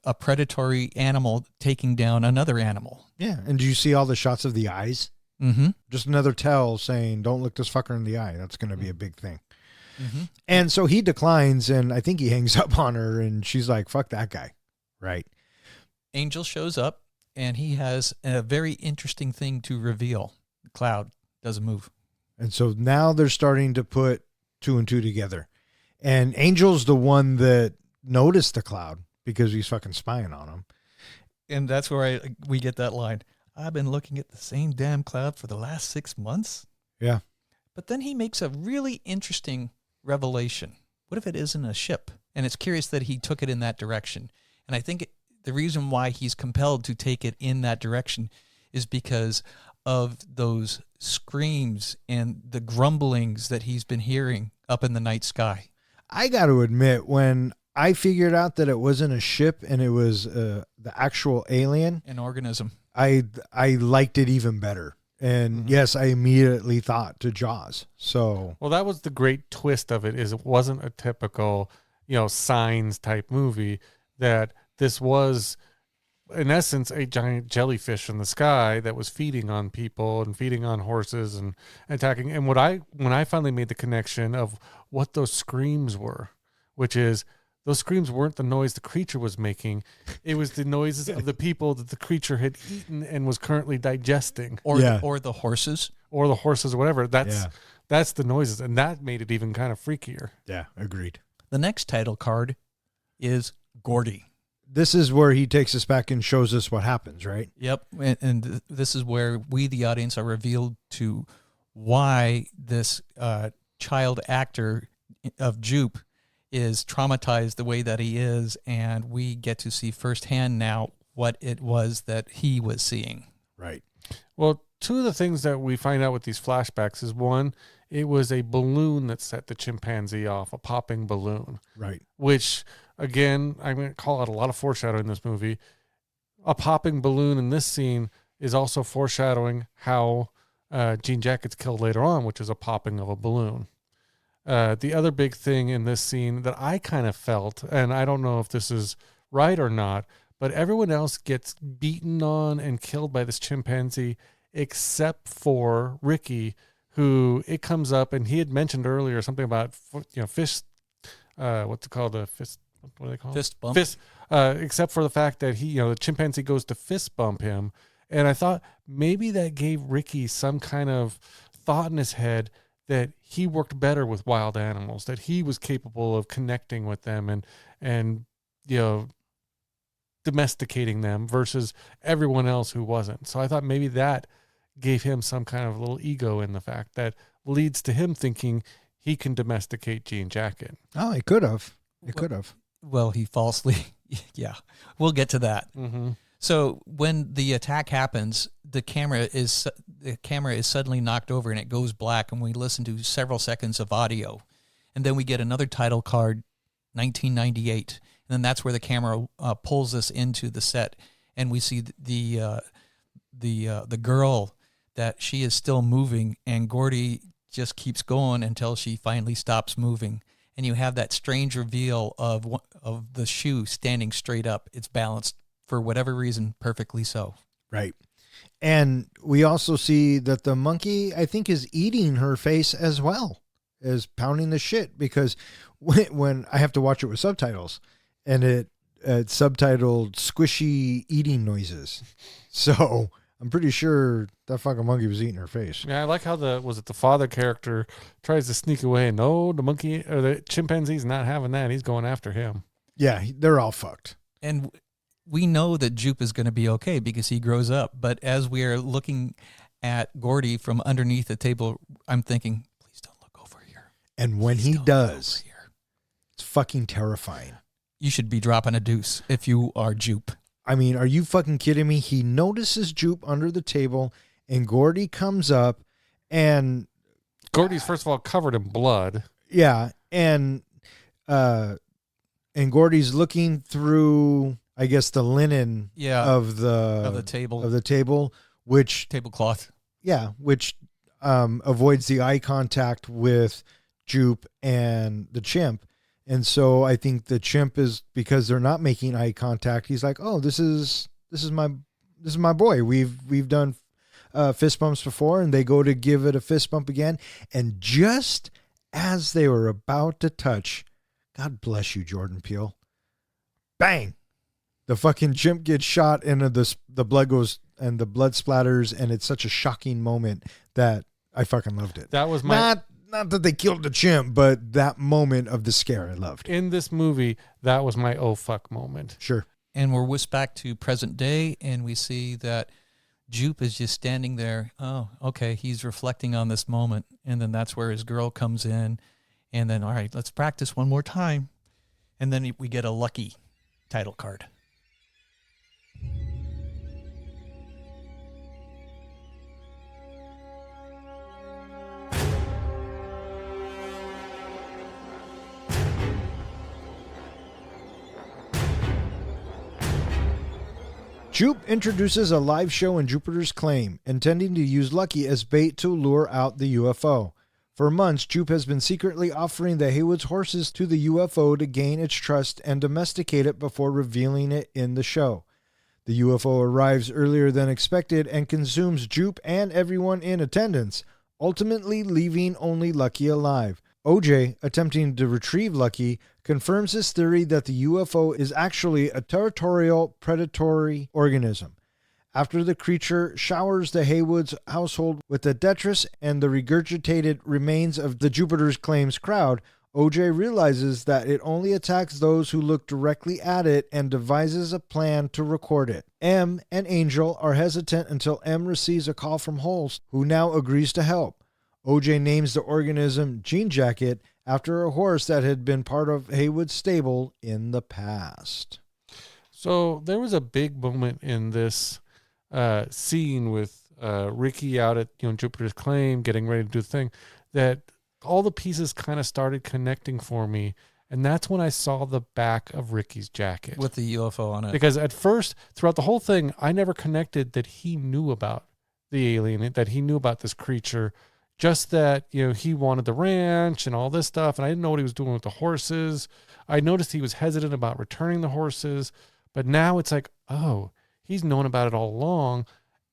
a predatory animal taking down another animal. Yeah. And do you see all the shots of the eyes? Mm-hmm. Just another tell saying, don't look this fucker in the eye. That's going to be a big thing. Mm-hmm. And so he declines, and I think he hangs up on her, and she's like, fuck that guy. Right. Angel shows up, and he has a very interesting thing to reveal. The cloud doesn't move. And so now they're starting to put two and two together. And Angel's the one that noticed the cloud because he's fucking spying on him. And that's where we get that line. I've been looking at the same damn cloud for the last 6 months. Yeah. But then he makes a really interesting revelation. What if it isn't a ship? And it's curious that he took it in that direction. And I think the reason why he's compelled to take it in that direction is because of those screams and the grumblings that he's been hearing up in the night sky. I got to admit, when I figured out that it wasn't a ship and it was the actual alien, an organism, I liked it even better. And yes, I immediately thought to Jaws. So, well, that was the great twist of it, is it wasn't a typical, Signs type movie. That this was, in essence, a giant jellyfish in the sky that was feeding on people and feeding on horses and attacking. And when I finally made the connection of what those screams were, which is, those screams weren't the noise the creature was making. It was the noises of the people that the creature had eaten and was currently digesting. or the horses. Or the horses or whatever. That's the noises. And that made it even kind of freakier. yeah, agreed. The next title card is Gordy. This is where he takes us back and shows us what happens, right? Yep. And this is where we, the audience, are revealed to why this child actor of Jupe is traumatized the way that he is, and we get to see firsthand now what it was that he was seeing. Right. Well, two of the things that we find out with these flashbacks is, one, it was a balloon that set the chimpanzee off, a popping balloon. Right. Which, again, I'm going to call out a lot of foreshadowing in this movie. A popping balloon in this scene is also foreshadowing how Jean Jacket's killed later on, which is a popping of a balloon. The other big thing in this scene that I kind of felt, and I don't know if this is right or not, but everyone else gets beaten on and killed by this chimpanzee except for Ricky, who it comes up, and he had mentioned earlier something about, fish, what's it called? what do they call Fist it? bump. Fist. Except for the fact that the chimpanzee goes to fist bump him, and I thought maybe that gave Ricky some kind of thought in his head that he worked better with wild animals, that he was capable of connecting with them and domesticating them versus everyone else who wasn't. So I thought maybe that gave him some kind of little ego in the fact that leads to him thinking he can domesticate Jean Jacket. Oh, he could have. He could have. Well, he falsely, yeah, we'll get to that. Mm-hmm. So when the attack happens, the camera is suddenly knocked over and it goes black, and we listen to several seconds of audio, and then we get another title card, 1998, and then that's where the camera pulls us into the set, and we see the girl that she is still moving, and Gordy just keeps going until she finally stops moving. And you have that strange reveal of the shoe standing straight up. It's balanced for whatever reason, perfectly so. Right. And we also see that the monkey, I think, is eating her face as well as pounding the shit, because when I have to watch it with subtitles, and it's subtitled squishy eating noises. So I'm pretty sure that fucking monkey was eating her face. Yeah, I like how the father character tries to sneak away. No, the monkey or the chimpanzee's not having that. He's going after him. Yeah, they're all fucked. And we know that Jupe is going to be okay because he grows up. But as we are looking at Gordy from underneath the table, I'm thinking, please don't look over here. And when he does, it's fucking terrifying. You should be dropping a deuce if you are Jupe. I mean, are you fucking kidding me? He notices Jupe under the table, and Gordy comes up, and Gordy's first of all covered in blood. Yeah, and Gordy's looking through, I guess, the linen of the table, which tablecloth. Yeah, which avoids the eye contact with Jupe and the chimp. And so I think the chimp is, because they're not making eye contact, he's like, "Oh, this is my boy. We've done fist bumps before," and they go to give it a fist bump again. And just as they were about to touch, God bless you, Jordan Peele, bang! The fucking chimp gets shot, and the blood goes, and the blood splatters, and it's such a shocking moment that I fucking loved it. That was my Not that they killed the chimp, but that moment of the scare I loved. In this movie, that was my oh fuck moment. Sure. And we're whisked back to present day, and we see that Jupe is just standing there. Oh, okay, he's reflecting on this moment. And then that's where his girl comes in. And then, all right, let's practice one more time. And then we get a lucky title card. Jupe introduces a live show in Jupiter's Claim, intending to use Lucky as bait to lure out the UFO. For months, Jupe has been secretly offering the Haywood's horses to the UFO to gain its trust and domesticate it before revealing it in the show. The UFO arrives earlier than expected and consumes Jupe and everyone in attendance, ultimately leaving only Lucky alive. OJ, attempting to retrieve Lucky, confirms his theory that the UFO is actually a territorial predatory organism. After the creature showers the Haywood's household with the detritus and the regurgitated remains of the Jupiter's Claims crowd, OJ realizes that it only attacks those who look directly at it and devises a plan to record it. M and Angel are hesitant until M receives a call from Holst, who now agrees to help. OJ names the organism Jean Jacket after a horse that had been part of Haywood's stable in the past. So there was a big moment in this scene with Ricky out at Jupiter's Claim, getting ready to do the thing, that all the pieces kind of started connecting for me. And that's when I saw the back of Ricky's jacket. With the UFO on it. Because at first, throughout the whole thing, I never connected that he knew about the alien, that he knew about this creature. Just that, he wanted the ranch and all this stuff, and I didn't know what he was doing with the horses. I noticed he was hesitant about returning the horses, but now it's like, oh, he's known about it all along,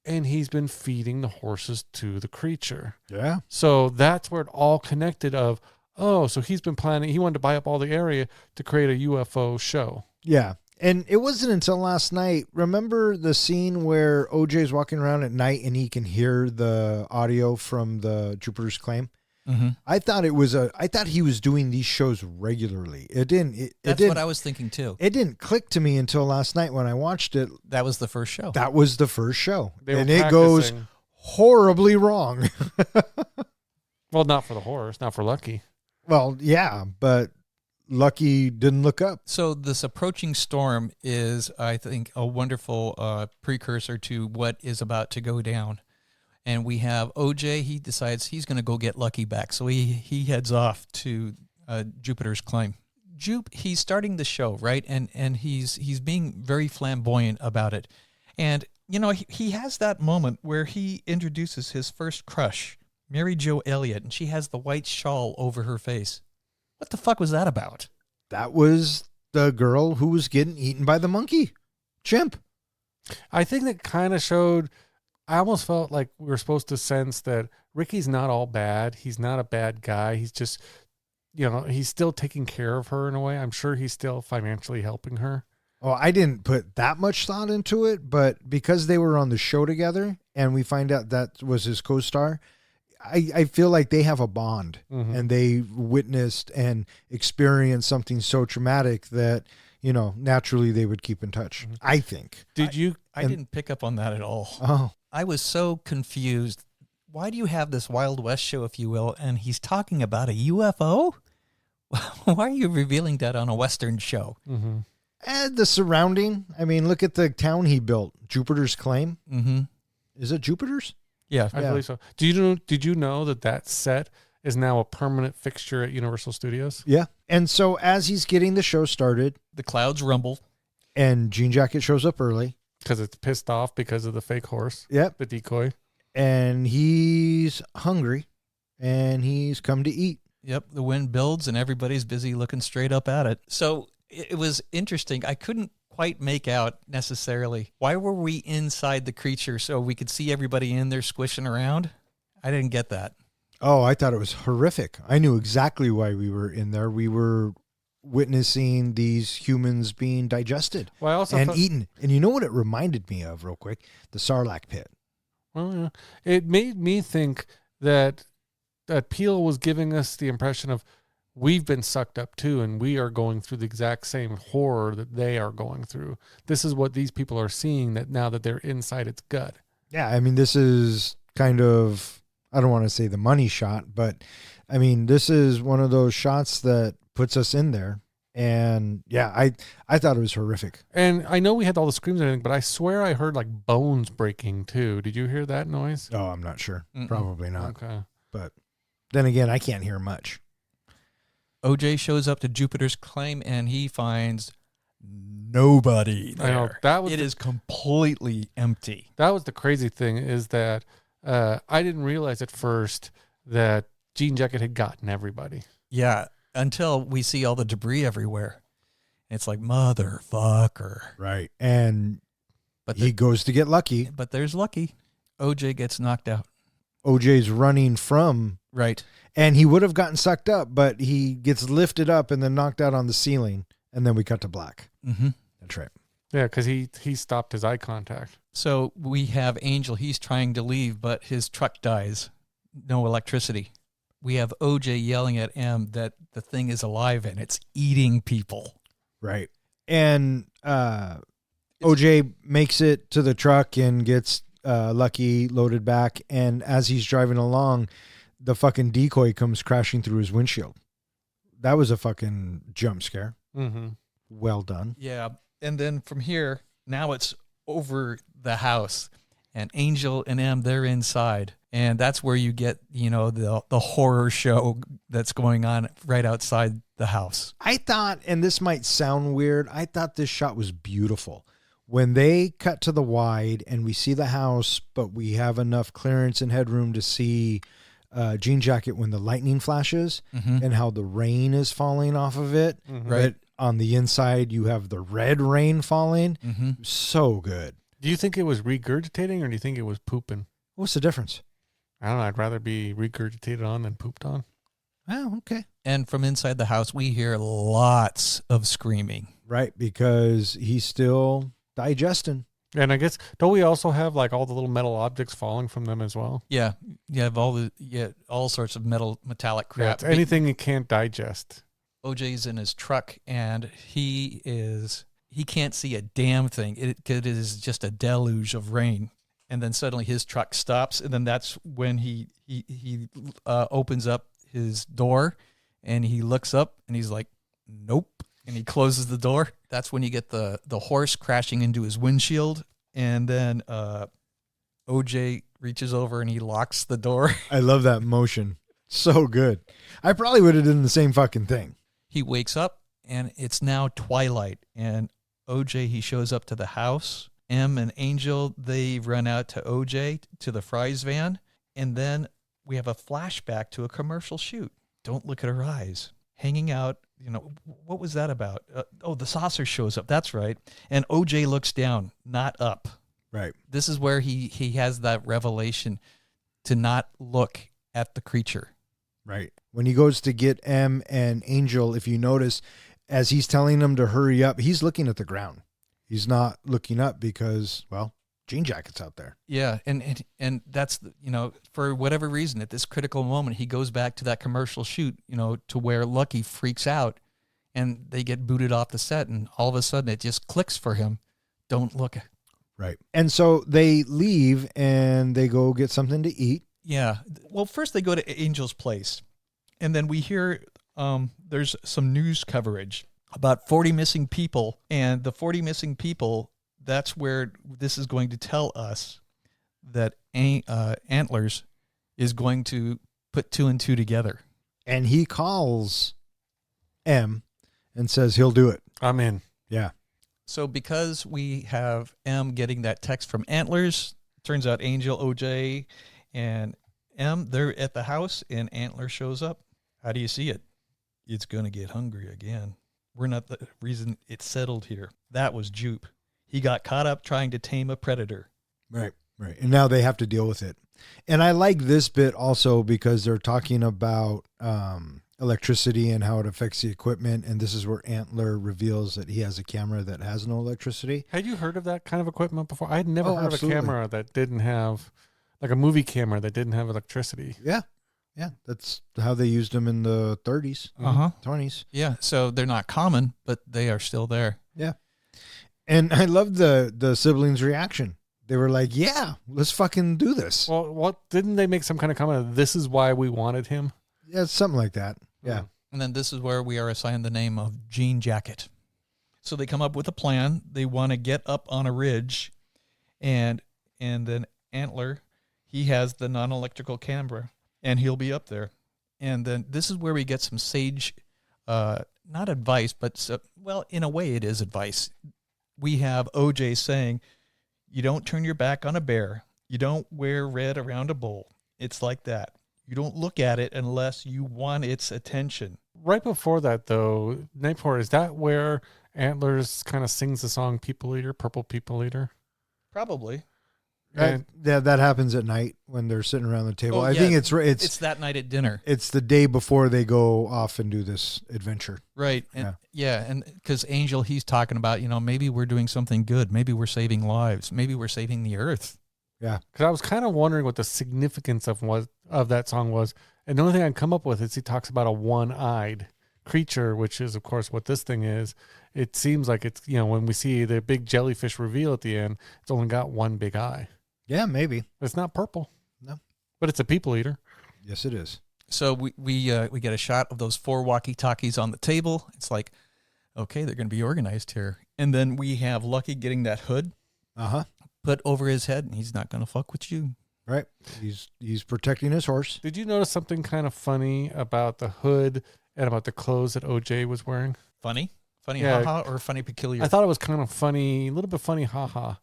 and he's been feeding the horses to the creature. Yeah. So that's where it all connected of, oh, so he's been planning. He wanted to buy up all the area to create a UFO show. Yeah. And it wasn't until last night. Remember the scene where OJ's walking around at night and he can hear the audio from the Jupiter's Claim? Mm-hmm. I thought he was doing these shows regularly. That's what I was thinking too. It didn't click to me until last night when I watched it. That was the first show. That was the first show. And it goes horribly wrong. Well, not for the horse, not for Lucky. Well, yeah, but Lucky didn't look up. So this approaching storm is, I think, a wonderful precursor to what is about to go down. And we have OJ. He decides he's going to go get Lucky back. So he heads off to Jupiter's Claim. He's starting the show, right? And he's being very flamboyant about it. And, you know, he has that moment where he introduces his first crush, Mary Jo Elliott, and she has the white shawl over her face. What the fuck was that about? That was the girl who was getting eaten by the monkey. Chimp. I think that kind of showed, I almost felt like we were supposed to sense that Ricky's not all bad. He's not a bad guy. He's just, you know, he's still taking care of her in a way. I'm sure he's still financially helping her. Well, I didn't put that much thought into it, but because they were on the show together and we find out that was his co-star, I feel like they have a bond and they witnessed and experienced something so traumatic that, you know, naturally they would keep in touch. I think. I didn't pick up on that at all. Oh, I was so confused. Why do you have this Wild West show, if you will, and he's talking about a UFO? Why are you revealing that on a Western show? Mm-hmm. and the surrounding. I mean, look at the town he built, Jupiter's Claim. Mm-hmm. Is it Jupiter's? Yeah. I believe so. Did you know that set is now a permanent fixture at Universal Studios? Yeah. And so as he's getting the show started, The clouds rumble. and Jean Jacket shows up early. Because it's pissed off because of the fake horse, Yep. the decoy. And he's hungry and he's come to eat. Yep. The wind builds and everybody's busy looking straight up at it. So it was interesting. I couldn't quite make out necessarily why were we inside the creature so we could see everybody in there squishing around. I didn't get that. Oh, I thought it was horrific. I knew exactly why we were in there. We were witnessing these humans being digested Well, I also and thought- eaten. And you know what it reminded me of real quick? The Sarlacc pit. Well, yeah. It made me think that Peele was giving us the impression of we've been sucked up too, and we are going through the exact same horror that they are going through. This is what these people are seeing that now that they're inside its gut. Yeah, I mean, this is kind of, I don't want to say the money shot, but I mean, this is one of those shots that puts us in there. And yeah, I thought it was horrific. And I know we had all the screams and everything, but I swear I heard like bones breaking too. Did you hear that noise? Oh, I'm not sure. Mm-mm. Probably not. Okay. But then again, I can't hear much. OJ shows up to Jupiter's Claim and he finds nobody there. I know, that was It the- is completely empty. That was the crazy thing is that I didn't realize at first that Jean Jacket had gotten everybody. Yeah, until we see all the debris everywhere. It's like, motherfucker. Right. And But he goes to get Lucky. but there's Lucky. OJ gets knocked out. OJ's running from, Right. and he would have gotten sucked up, but he gets lifted up and then knocked out on the ceiling. And then we cut to black. Mm-hmm. That's right. Yeah, because he stopped his eye contact. So we have Angel. He's trying to leave, but his truck dies. No electricity. We have OJ yelling at M that the thing is alive and it's eating people. Right. And OJ makes it to the truck and gets Lucky loaded back. And as he's driving along, the fucking decoy comes crashing through his windshield. That was a fucking jump scare. Mm-hmm. Well done. Yeah. And then from here, now it's over the house. And Angel and M, they're inside. And that's where you get, the horror show that's going on right outside the house. I thought, and this might sound weird, I thought this shot was beautiful. When they cut to the wide and we see the house, but we have enough clearance and headroom to see Jean Jacket when the lightning flashes and how the rain is falling off of it. Mm-hmm. Right. But on the inside, you have the red rain falling. Mm-hmm. So good. Do you think it was regurgitating or do you think it was pooping? What's the difference? I don't know. I'd rather be regurgitated on than pooped on. Oh, okay. And from inside the house, we hear lots of screaming. Right, because he's still digesting. And I guess, don't we also have like all the little metal objects falling from them as well? Yeah, you have all sorts of metallic Yeah, crap. it's anything you can't digest. OJ's in his truck, and he can't see a damn thing. It is just a deluge of rain. And then suddenly his truck stops, and then that's when he opens up his door, and he looks up, and he's like, nope. And he closes the door. That's when you get the horse crashing into his windshield. And then OJ reaches over and he locks the door. I love that motion. So good. I probably would have done the same fucking thing. He wakes up and it's now twilight. And OJ, he shows up to the house. M and Angel, they run out to OJ, to the Fry's van. And then we have a flashback to a commercial shoot. Don't look at her eyes. Hanging out. You know, what was that about? The saucer shows up. That's right. And OJ looks down, not up. Right. This is where he has that revelation to not look at the creature. Right. When he goes to get M and Angel, if you notice, as he's telling them to hurry up, he's looking at the ground. He's not looking up because, well, jean jacket's out there. Yeah, and that's, for whatever reason, at this critical moment, he goes back to that commercial shoot, to where Lucky freaks out and they get booted off the set, and all of a sudden it just clicks for him. Don't look. Right. And so they leave and they go get something to eat. Yeah. Well, first they go to Angel's place, and then we hear there's some news coverage about 40 missing people, and the 40 missing people, that's where this is going to tell us that Antlers is going to put 2 and 2 together. And he calls M and says he'll do it. I'm in. Yeah. So because we have M getting that text from Antlers, turns out Angel, OJ, and M, they're at the house, and Antler shows up. How do you see it? It's going to get hungry again. We're not the reason it's settled here. That was Jupe. He got caught up trying to tame a predator. Right. Right. And now they have to deal with it. And I like this bit also because they're talking about electricity and how it affects the equipment. And this is where Antler reveals that he has a camera that has no electricity. Had you heard of that kind of equipment before? I had never heard absolutely. of a camera that didn't have, like a movie camera that didn't have electricity. Yeah. Yeah. That's how they used them in the 30s, 20s. Yeah, so they're not common, but they are still there. Yeah. And I love the siblings' reaction. They were like, yeah, let's fucking do this. Well, what didn't they make some kind of comment? This is why we wanted him. Yeah, something like that. Yeah. And then this is where we are assigned the name of Jean Jacket. So they come up with a plan. They want to get up on a ridge, and then Antler, he has the non-electrical camera, and he'll be up there. And then this is where we get some sage, not advice, but, in a way it is advice. We have OJ saying, you don't turn your back on a bear. You don't wear red around a bull. It's like that. You don't look at it unless you want its attention. Right before that, though, Nightport, is that where Antlers kind of sings the song People Eater, Purple People Eater? Probably. That happens at night when they're sitting around the table. Oh, I yeah. think it's that night at dinner. It's the day before they go off and do this adventure. Right. And and because Angel, he's talking about, maybe we're doing something good. Maybe we're saving lives. Maybe we're saving the earth. Yeah. Because I was kind of wondering what the significance of that song was. And the only thing I come up with is he talks about a one-eyed creature, which is, of course, what this thing is. It seems like it's, when we see the big jellyfish reveal at the end, it's only got one big eye. Yeah, maybe. It's not purple. No. But it's a people eater. Yes, it is. So we get a shot of those 4 walkie-talkies on the table. It's like, okay, they're going to be organized here. And then we have Lucky getting that hood put over his head, and he's not going to fuck with you. Right. He's protecting his horse. Did you notice something kind of funny about the hood and about the clothes that OJ was wearing? Funny? Funny Yeah. haha or funny peculiar? I thought it was kind of funny, a little bit funny haha.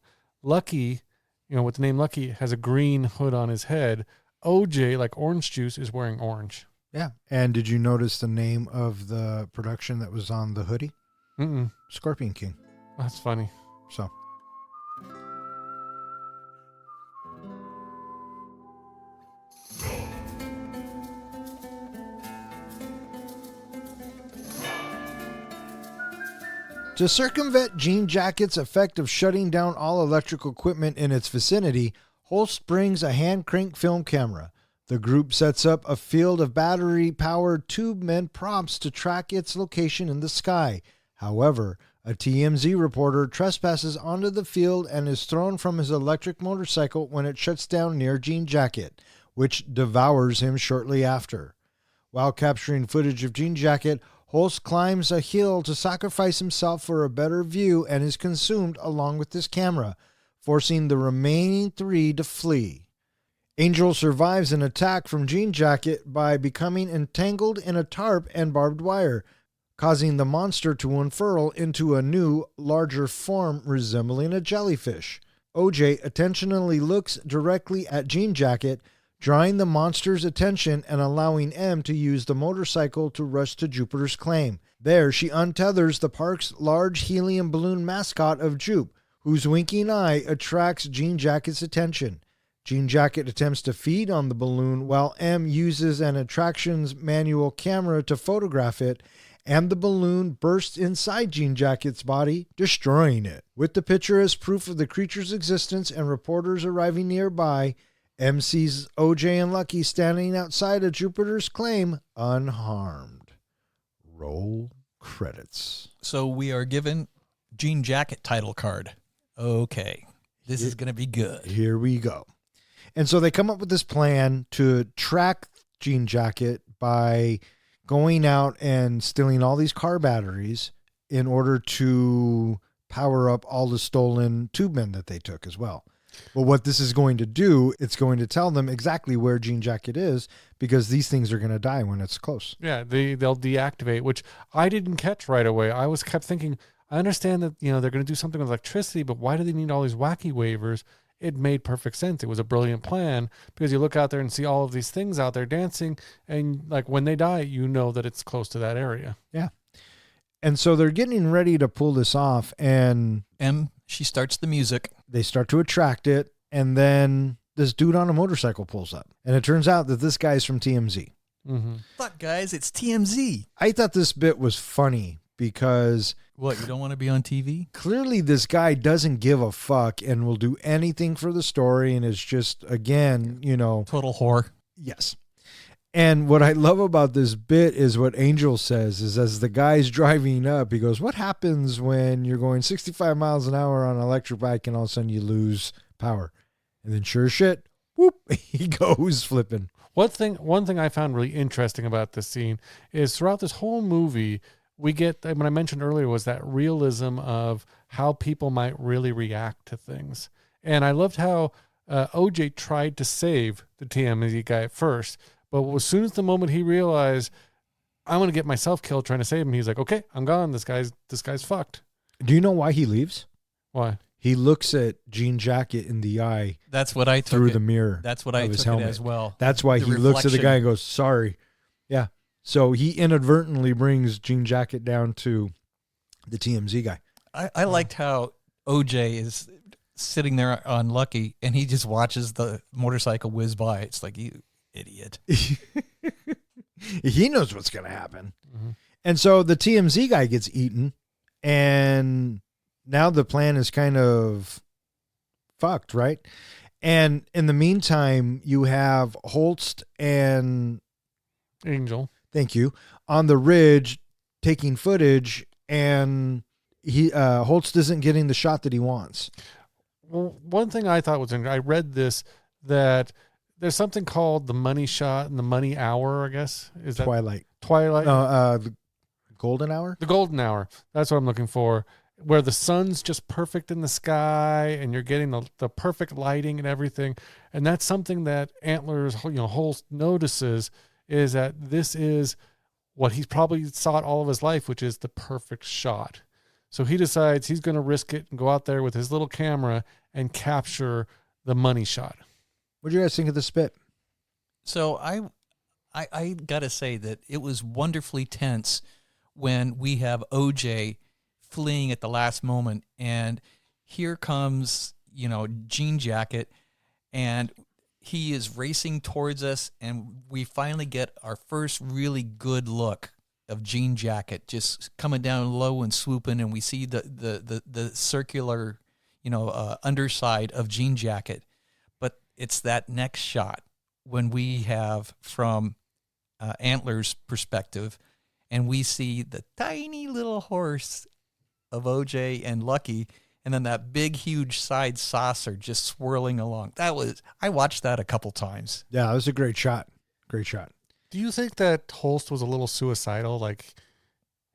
Lucky, with the name Lucky, has a green hood on his head. OJ, like Orange Juice, is wearing orange. Yeah. And did you notice the name of the production that was on the hoodie? Mm-mm. Scorpion King. That's funny. So. To circumvent Jean Jacket's effect of shutting down all electrical equipment in its vicinity, Holst brings a hand-crank film camera. The group sets up a field of battery-powered tubemen props to track its location in the sky. However, a TMZ reporter trespasses onto the field and is thrown from his electric motorcycle when it shuts down near Jean Jacket, which devours him shortly after. While capturing footage of Jean Jacket, Holst climbs a hill to sacrifice himself for a better view and is consumed along with his camera, forcing the remaining three to flee. Angel survives an attack from Jean Jacket by becoming entangled in a tarp and barbed wire, causing the monster to unfurl into a new, larger form resembling a jellyfish. OJ attentionally looks directly at Jean Jacket, drawing the monster's attention and allowing M to use the motorcycle to rush to Jupiter's claim. There, she untethers the park's large helium balloon mascot of Jupe, whose winking eye attracts Jean Jacket's attention. Jean Jacket attempts to feed on the balloon while M uses an attractions manual camera to photograph it, and the balloon bursts inside Jean Jacket's body, destroying it. With the picture as proof of the creature's existence and reporters arriving nearby, M sees OJ and Lucky standing outside of Jupiter's claim unharmed. Roll credits. So we are given Jean Jacket title card. Okay, this is going to be good. Here we go. And so they come up with this plan to track Jean Jacket by going out and stealing all these car batteries in order to power up all the stolen tubemen that they took as well. But what this is going to do, it's going to tell them exactly where Jean Jacket is, because these things are going to die when it's close. Yeah, they'll deactivate, which I didn't catch right away. I kept thinking, I understand that they're going to do something with electricity, but why do they need all these wacky waivers? It made perfect sense. It was a brilliant plan, because you look out there and see all of these things out there dancing, and like when they die, you know that it's close to that area. Yeah. And so they're getting ready to pull this off, and she starts the music. They start to attract it, and then this dude on a motorcycle pulls up. And it turns out that this guy's from TMZ. Mm-hmm. Look, guys, it's TMZ. I thought this bit was funny because... What, you don't want to be on TV? Clearly, this guy doesn't give a fuck and will do anything for the story, and is just, again, Total whore. Yes. And what I love about this bit is what Angel says, is as the guy's driving up, he goes, what happens when you're going 65 miles an hour on an electric bike and all of a sudden you lose power? And then sure as shit, whoop, he goes flipping. One thing I found really interesting about this scene is throughout this whole movie, we get, when I mentioned earlier, was that realism of how people might really react to things. And I loved how OJ tried to save the TMZ guy at first, but as soon as the moment he realized, I'm going to get myself killed trying to save him, he's like, okay, I'm gone. This guy's fucked. Do you know why he leaves? Why? He looks at Jean Jacket in the eye. That's what I took through it. the mirror. That's what I took it as well. That's why The he looks at the reflection. guy and goes, sorry. Yeah. So he inadvertently brings Jean Jacket down to the TMZ guy. I liked how OJ is sitting there on Lucky, and he just watches the motorcycle whiz by. It's like, you idiot. He knows what's going to happen. Mm-hmm. And so the TMZ guy gets eaten, and now the plan is kind of fucked, right? And in the meantime, you have Holst and Angel. Thank you. On the ridge taking footage, and Holst isn't getting the shot that he wants. Well, one thing I thought was interesting, I read this, that there's something called the money shot and the money hour, I guess. Is that Twilight. The Golden hour? The golden hour. That's what I'm looking for. Where the sun's just perfect in the sky and you're getting the perfect lighting and everything. And that's something that Antlers, Holst notices, is that this is what he's probably sought all of his life, which is the perfect shot. So he decides he's going to risk it and go out there with his little camera and capture the money shot. What do you guys think of the spit? So I got to say that it was wonderfully tense when we have OJ fleeing at the last moment, and here comes, Jean Jacket, and he is racing towards us, and we finally get our first really good look of Jean Jacket just coming down low and swooping, and we see the circular, underside of Jean Jacket. But it's that next shot when we have from Antler's perspective, and we see the tiny little horse of OJ and Lucky, and then that big, huge side saucer just swirling along. I watched that a couple times. Yeah, it was a great shot. Great shot. Do you think that Holst was a little suicidal? Like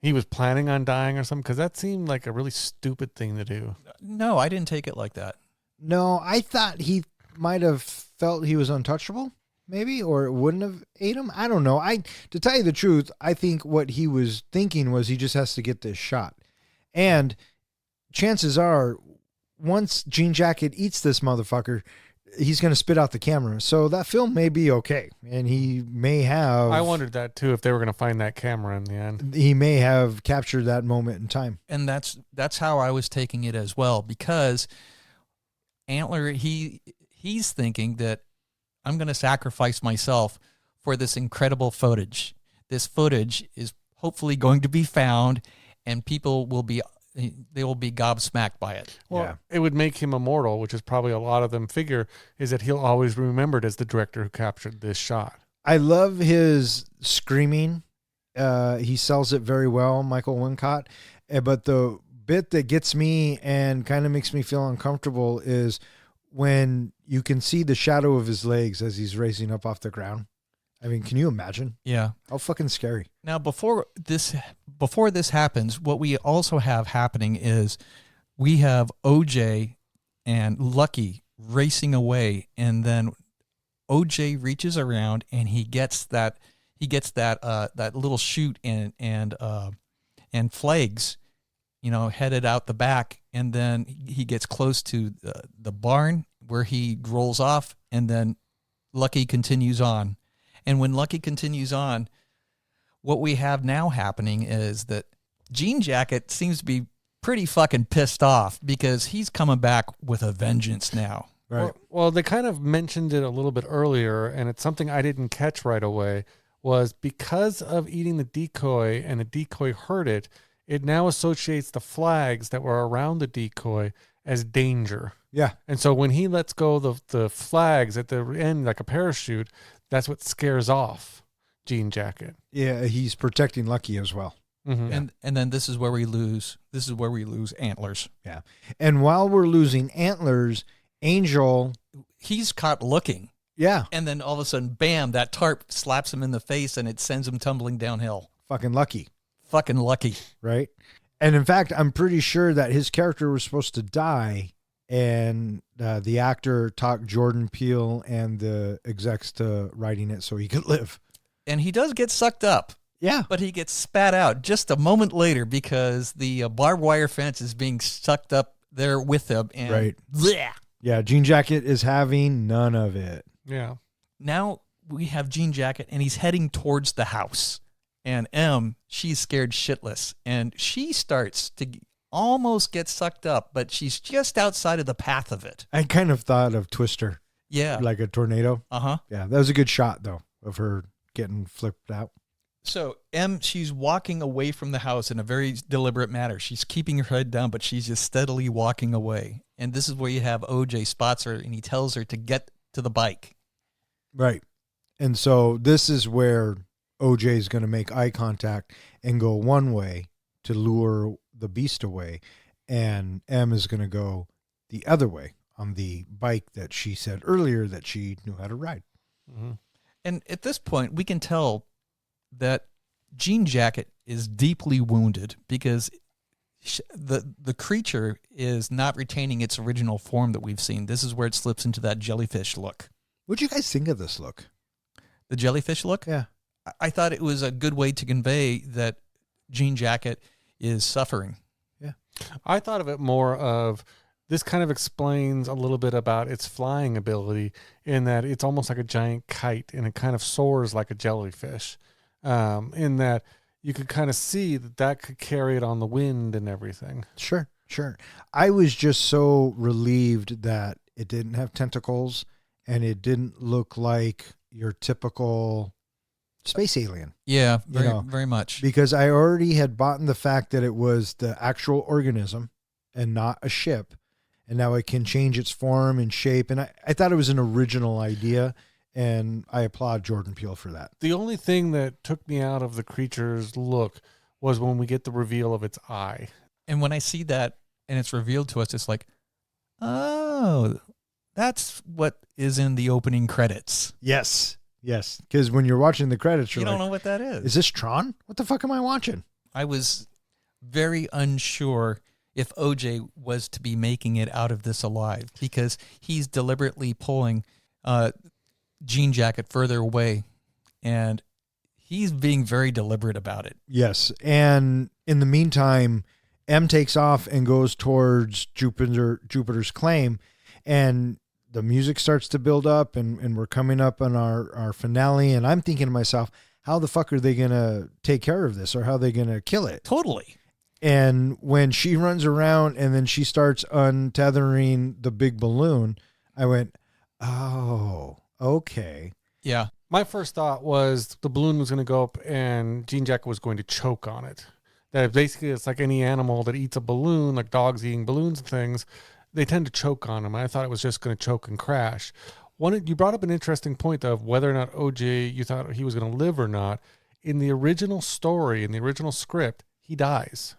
he was planning on dying or something? Because that seemed like a really stupid thing to do. No, I didn't take it like that. No, I thought he might have felt he was untouchable, maybe, or it wouldn't have ate him. I don't know. To tell you the truth, I think what he was thinking was he just has to get this shot. And chances are, once Jean Jacket eats this motherfucker, he's going to spit out the camera. So that film may be okay. And he may have... I wondered that too, if they were going to find that camera in the end. He may have captured that moment in time. And that's how I was taking it as well, because Antler, he's thinking that I'm going to sacrifice myself for this incredible footage. This footage is hopefully going to be found, and people will be gobsmacked by it. Well, Yeah. It would make him immortal, which is probably a lot of them figure, is that he'll always be remembered as the director who captured this shot. I love his screaming. He sells it very well, Michael Wincott. But the bit that gets me and kind of makes me feel uncomfortable is when you can see the shadow of his legs as he's racing up off the ground. I mean, can you imagine? Yeah. How fucking scary. Now, before this happens, what we also have happening is we have OJ and Lucky racing away, and then OJ reaches around and he gets that little chute and flags, headed out the back, and then he gets close to the barn where he rolls off, and then Lucky continues on. And when Lucky continues on, what we have now happening is that Jean Jacket seems to be pretty fucking pissed off because he's coming back with a vengeance now. Right. Well, they kind of mentioned it a little bit earlier, and it's something I didn't catch right away, was because of eating the decoy and the decoy hurt it, it now associates the flags that were around the decoy as danger. Yeah. And so when he lets go the flags at the end, like a parachute, that's what scares off Jean Jacket. Yeah, he's protecting Lucky as well. Mm-hmm. And then this is where we lose Antlers. Yeah. And while we're losing Antlers, Angel... He's caught looking. Yeah. And then all of a sudden, bam, that tarp slaps him in the face and it sends him tumbling downhill. Fucking Lucky. Fucking Lucky. Right? And in fact, I'm pretty sure that his character was supposed to die, and the actor talked Jordan Peele and the execs to writing it so he could live. And he does get sucked up. Yeah. But he gets spat out just a moment later because the barbed wire fence is being sucked up there with him. And Right. bleh. Yeah, Jean Jacket is having none of it. Yeah. Now we have Jean Jacket, and he's heading towards the house. And M, she's scared shitless. And she starts to almost get sucked up, but she's just outside of the path of it. I kind of thought of Twister, Yeah. like a tornado. Uh-huh. Yeah, that was a good shot, though, of her getting flipped out. So M, she's walking away from the house in a very deliberate manner. She's keeping her head down, but she's just steadily walking away. And this is where you have OJ spots her, and he tells her to get to the bike. Right. And so this is where OJ is going to make eye contact and go one way to lure the beast away, and M is going to go the other way on the bike that she said earlier that she knew how to ride. Mm-hmm. And at this point, we can tell that Jean Jacket is deeply wounded because the creature is not retaining its original form that we've seen. This is where it slips into that jellyfish look. What'd you guys think of this look? The jellyfish look? Yeah. I thought it was a good way to convey that Jean Jacket is suffering. Yeah. I thought of it more of, this kind of explains a little bit about its flying ability in that it's almost like a giant kite and it kind of soars like a jellyfish. In that you could kind of see that could carry it on the wind and everything. Sure. I was just so relieved that it didn't have tentacles and it didn't look like your typical space alien. Yeah, You know, very much. Because I already had bought in the fact that it was the actual organism and not a ship. And now it can change its form and shape. And I thought it was an original idea. And I applaud Jordan Peele for that. The only thing that took me out of the creature's look was when we get the reveal of its eye. And when I see that and it's revealed to us, it's like, oh, that's what is in the opening credits. Yes. Yes. Because when you're watching the credits, You you're don't like, know what that is. is this Tron? What the fuck am I watching? I was very unsure if OJ was to be making it out of this alive, because he's deliberately pulling Jean Jacket further away, and he's being very deliberate about it. Yes. And in the meantime, M takes off and goes towards Jupiter's claim, and the music starts to build up, and we're coming up on our finale. And I'm thinking to myself, how the fuck are they going to take care of this, or how are they going to kill it? Totally. And when she runs around and then she starts untethering the big balloon, I went, oh, okay. Yeah. My first thought was the balloon was going to go up and Jean Jacket was going to choke on it. That basically it's like any animal that eats a balloon, like dogs eating balloons and things, they tend to choke on them. I thought it was just going to choke and crash. You brought up an interesting point of whether or not OJ, you thought he was going to live or not. In the original story, in the original script, he dies.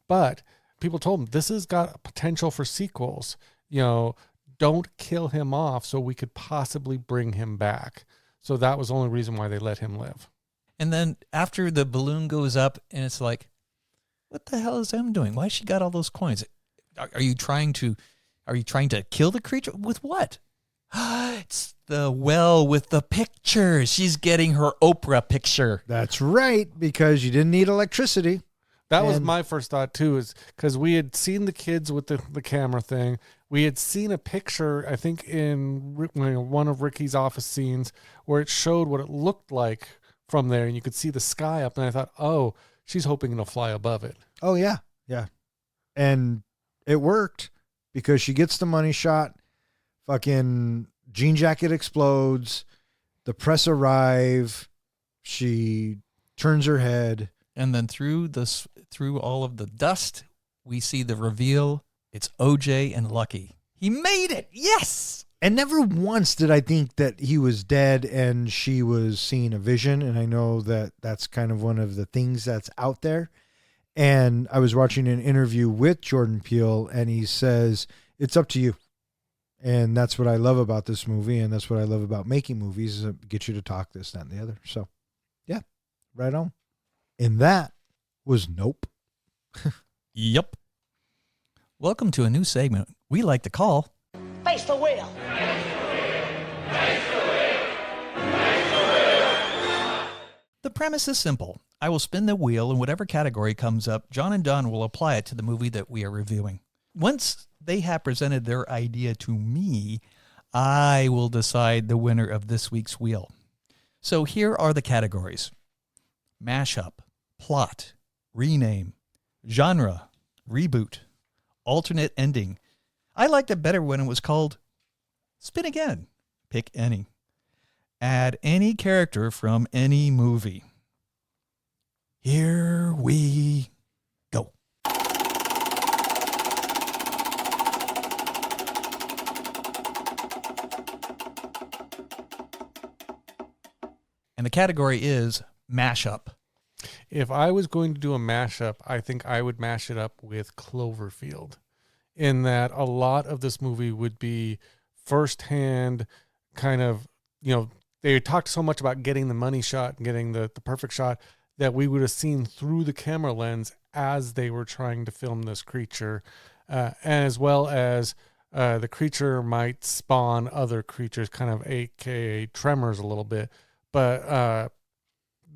But people told him, this has got potential for sequels. You know, don't kill him off so we could possibly bring him back. So that was the only reason why they let him live. And then after the balloon goes up, and it's like, what the hell is M doing? Why she got all those coins? Are you trying to kill the creature? With what? It's the well with the pictures. She's getting her Oprah picture. That's right, because you didn't need electricity. That was my first thought too, is because we had seen the kids with the camera thing. We had seen a picture, I think, in one of Ricky's office scenes where it showed what it looked like from there, and you could see the sky up. And I thought, oh, she's hoping to fly above it. Oh, yeah. Yeah. And it worked because she gets the money shot. Fucking Jean Jacket explodes. The press arrive. She turns her head. And then through all of the dust, we see the reveal. It's OJ and Lucky. He made it. Yes. And never once did I think that he was dead and she was seeing a vision. And I know that that's kind of one of the things that's out there. And I was watching an interview with Jordan Peele, and he says, it's up to you. And that's what I love about this movie. And that's what I love about making movies, is it gets you to talk this, that, and the other. So, yeah, right on. And that was Nope. Yep. Welcome to a new segment we like to call Face the Wheel. The premise is simple. I will spin the wheel, and whatever category comes up, John and Don will apply it to the movie that we are reviewing. Once they have presented their idea to me, I will decide the winner of this week's wheel. So here are the categories: mashup, plot, rename, genre, reboot, alternate ending. I liked it better when it was called Spin Again. Pick any. Add any character from any movie. Here we go. And the category is mashup. If I was going to do a mashup, I think I would mash it up with Cloverfield, in that a lot of this movie would be firsthand kind of, they talked so much about getting the money shot and getting the perfect shot that we would have seen through the camera lens as they were trying to film this creature, as well as the creature might spawn other creatures, kind of AKA Tremors a little bit, but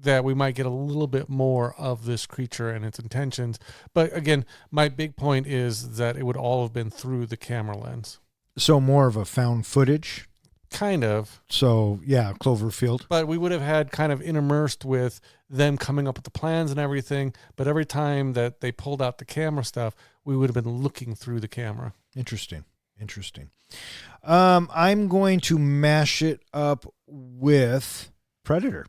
that we might get a little bit more of this creature and its intentions. But again, my big point is that it would all have been through the camera lens. So more of a found footage. Kind of. So, yeah, Cloverfield. But we would have had kind of interspersed with them coming up with the plans and everything. But every time that they pulled out the camera stuff, we would have been looking through the camera. Interesting. I'm going to mash it up with Predator.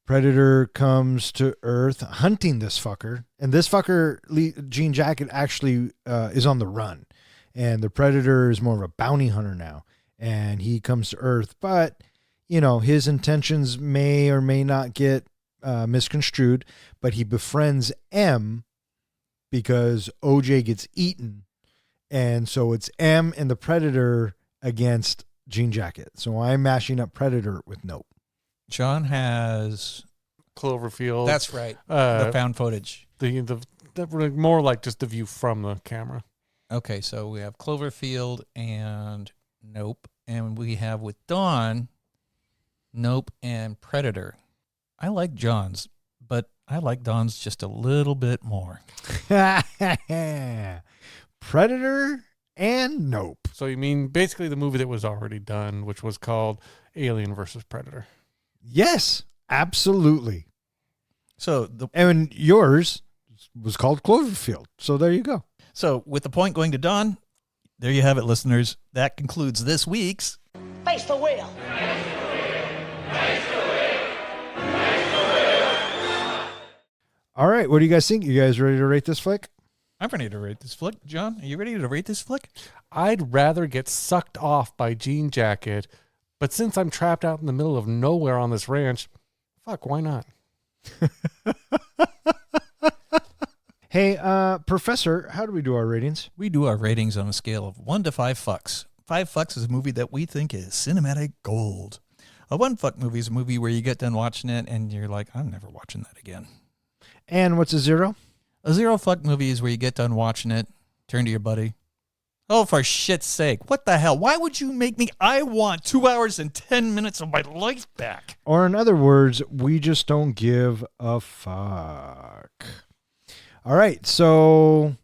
Predator comes to Earth hunting this fucker. And this fucker, Jean Jacket, actually is on the run. And the Predator is more of a bounty hunter now. And he comes to Earth. But, you know, his intentions may or may not get misconstrued. But he befriends M because OJ gets eaten. And so it's M and the Predator against Jean Jacket. So I'm mashing up Predator with Nope. John has Cloverfield. That's right. The found footage. The more like just the view from the camera. Okay, so we have Cloverfield and Nope, and we have with Dawn, Nope and Predator. I like John's, but I like Dawn's just a little bit more. Predator and Nope. So you mean basically the movie that was already done, which was called Alien versus Predator. Yes, absolutely. So and yours was called Cloverfield. So there you go. So with the point going to Dawn, there you have it, listeners. That concludes this week's Face the Wheel. All right, what do you guys think? You guys ready to rate this flick? I'm ready to rate this flick. John, are you ready to rate this flick? I'd rather get sucked off by Jean Jacket, but since I'm trapped out in the middle of nowhere on this ranch, fuck, why not? Hey, Professor, how do we do our ratings? We do our ratings on a scale of 1 to 5 fucks. 5 fucks is a movie that we think is cinematic gold. A 1 fuck movie is a movie where you get done watching it and you're like, I'm never watching that again. And what's a 0? A 0 fuck movie is where you get done watching it, turn to your buddy. Oh, for shit's sake. What the hell? Why would you make me? I want 2 hours and 10 minutes of my life back. Or in other words, we just don't give a fuck. All right, so.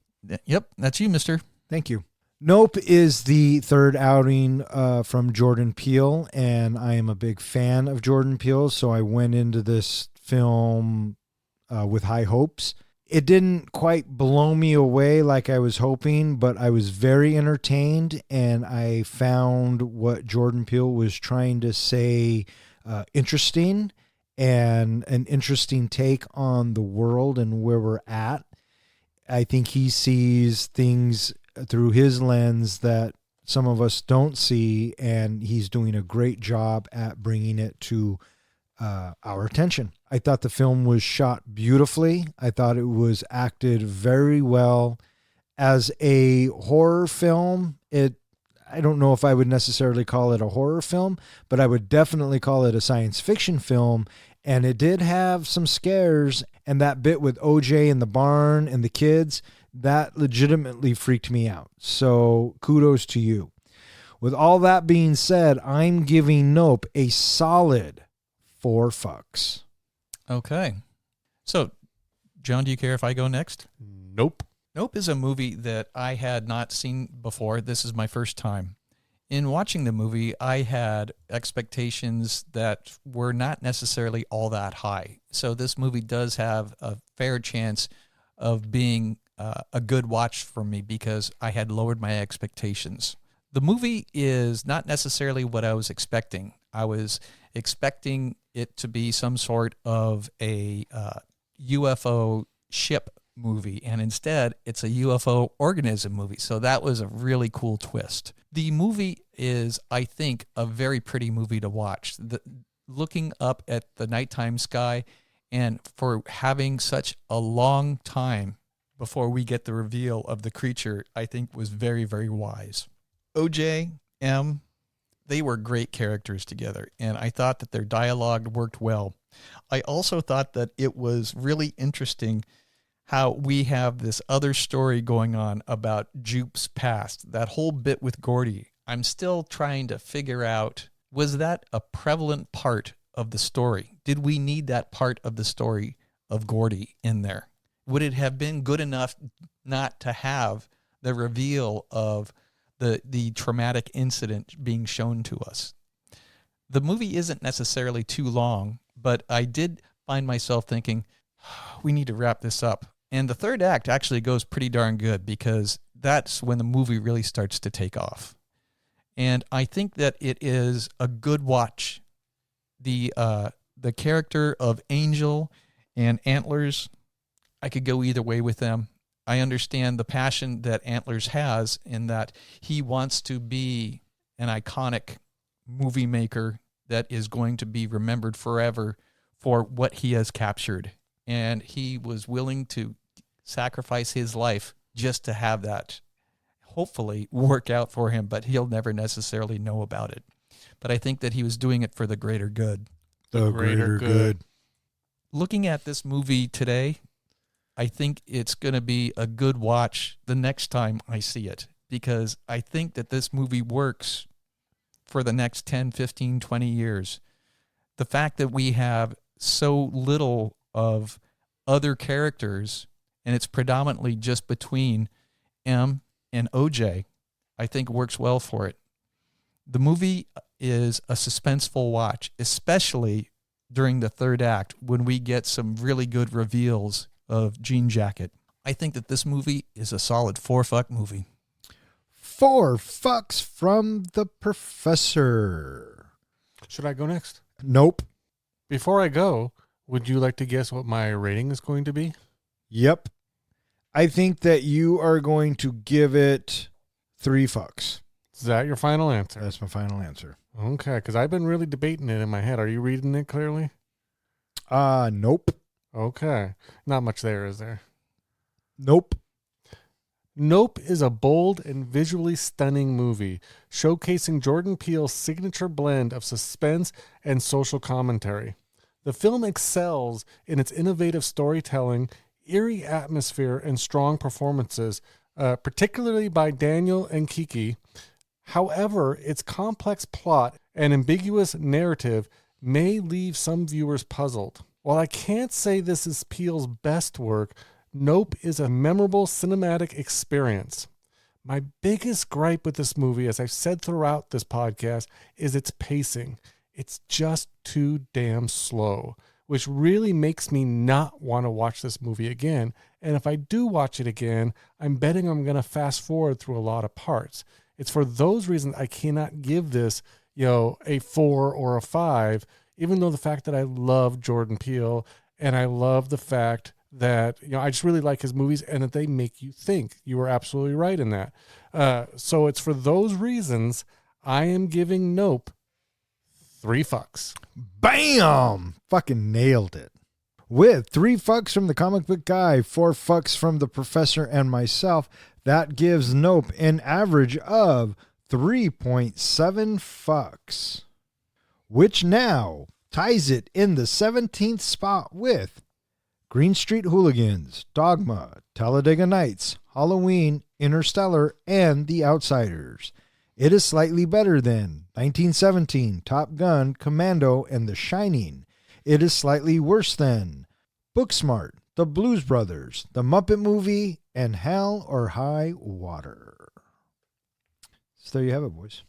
Yep, that's you, mister. Thank you. Nope is the third outing from Jordan Peele, and I am a big fan of Jordan Peele, so I went into this film with high hopes. It didn't quite blow me away like I was hoping, but I was very entertained, and I found what Jordan Peele was trying to say interesting, and an interesting take on the world and where we're at. I think he sees things through his lens that some of us don't see, and he's doing a great job at bringing it to our attention. I thought the film was shot beautifully. I thought it was acted very well. As a horror film, I don't know if I would necessarily call it a horror film, but I would definitely call it a science fiction film. And it did have some scares, and that bit with OJ in the barn and the kids, that legitimately freaked me out. So kudos to you. With all that being said, I'm giving Nope a solid 4 fucks. Okay. So, John, do you care if I go next? Nope. Nope is a movie that I had not seen before. This is my first time. In watching the movie, I had expectations that were not necessarily all that high. So this movie does have a fair chance of being a good watch for me because I had lowered my expectations. The movie is not necessarily what I was expecting. I was expecting it to be some sort of a UFO ship movie, and instead it's a UFO organism movie. So that was a really cool twist. The movie is, I think, a very pretty movie to watch. Looking up at the nighttime sky, and for having such a long time before we get the reveal of the creature, I think was very, very wise. OJ, M, they were great characters together, and I thought that their dialogue worked well. I also thought that it was really interesting how we have this other story going on about Jupe's past. That whole bit with Gordy, I'm still trying to figure out, was that a prevalent part of the story? Did we need that part of the story of Gordy in there? Would it have been good enough not to have the reveal of the traumatic incident being shown to us? The movie isn't necessarily too long, but I did find myself thinking, we need to wrap this up. And the third act actually goes pretty darn good because that's when the movie really starts to take off. And I think that it is a good watch. The The character of Angel and Antlers, I could go either way with them. I understand the passion that Antlers has in that he wants to be an iconic movie maker that is going to be remembered forever for what he has captured. And he was willing to sacrifice his life just to have that hopefully work out for him, but he'll never necessarily know about it. But I think that he was doing it for the greater good. The greater good. Looking at this movie today, I think it's going to be a good watch the next time I see it, because I think that this movie works for the next 10, 15, 20 years. The fact that we have so little of other characters, and it's predominantly just between M and OJ, I think works well for it. The movie is a suspenseful watch, especially during the third act when we get some really good reveals of Jean Jacket. I think that this movie is a solid 4-fuck movie. 4 fucks from the professor. Should I go next? Nope. Before I go, would you like to guess what my rating is going to be? Yep. I think that you are going to give it 3 fucks. Is that your final answer? That's my final answer. Okay, because I've been really debating it in my head. Are you reading it clearly? Nope. Okay. Not much there, is there? Nope. Nope is a bold and visually stunning movie, showcasing Jordan Peele's signature blend of suspense and social commentary. The film excels in its innovative storytelling, eerie atmosphere, and strong performances, particularly by Daniel and Kiki. However, its complex plot and ambiguous narrative may leave some viewers puzzled. While I can't say this is Peele's best work, Nope is a memorable cinematic experience. My biggest gripe with this movie, as I've said throughout this podcast, is its pacing. It's just too damn slow, which really makes me not want to watch this movie again. And if I do watch it again, I'm betting I'm going to fast forward through a lot of parts. It's for those reasons I cannot give this, a 4 or a 5, even though the fact that I love Jordan Peele and I love the fact that, I just really like his movies and that they make you think. You were absolutely right in that. So it's for those reasons I am giving Nope 3 fucks. Bam! Fucking nailed it. With 3 fucks from the comic book guy, 4 fucks from the professor and myself, that gives Nope an average of 3.7 fucks, which now ties it in the 17th spot with Green Street Hooligans, Dogma, Talladega Nights, Halloween, Interstellar, and The Outsiders. It is slightly better than 1917, Top Gun, Commando, and The Shining. It is slightly worse than Booksmart, The Blues Brothers, The Muppet Movie, and Hell or High Water. So there you have it, boys.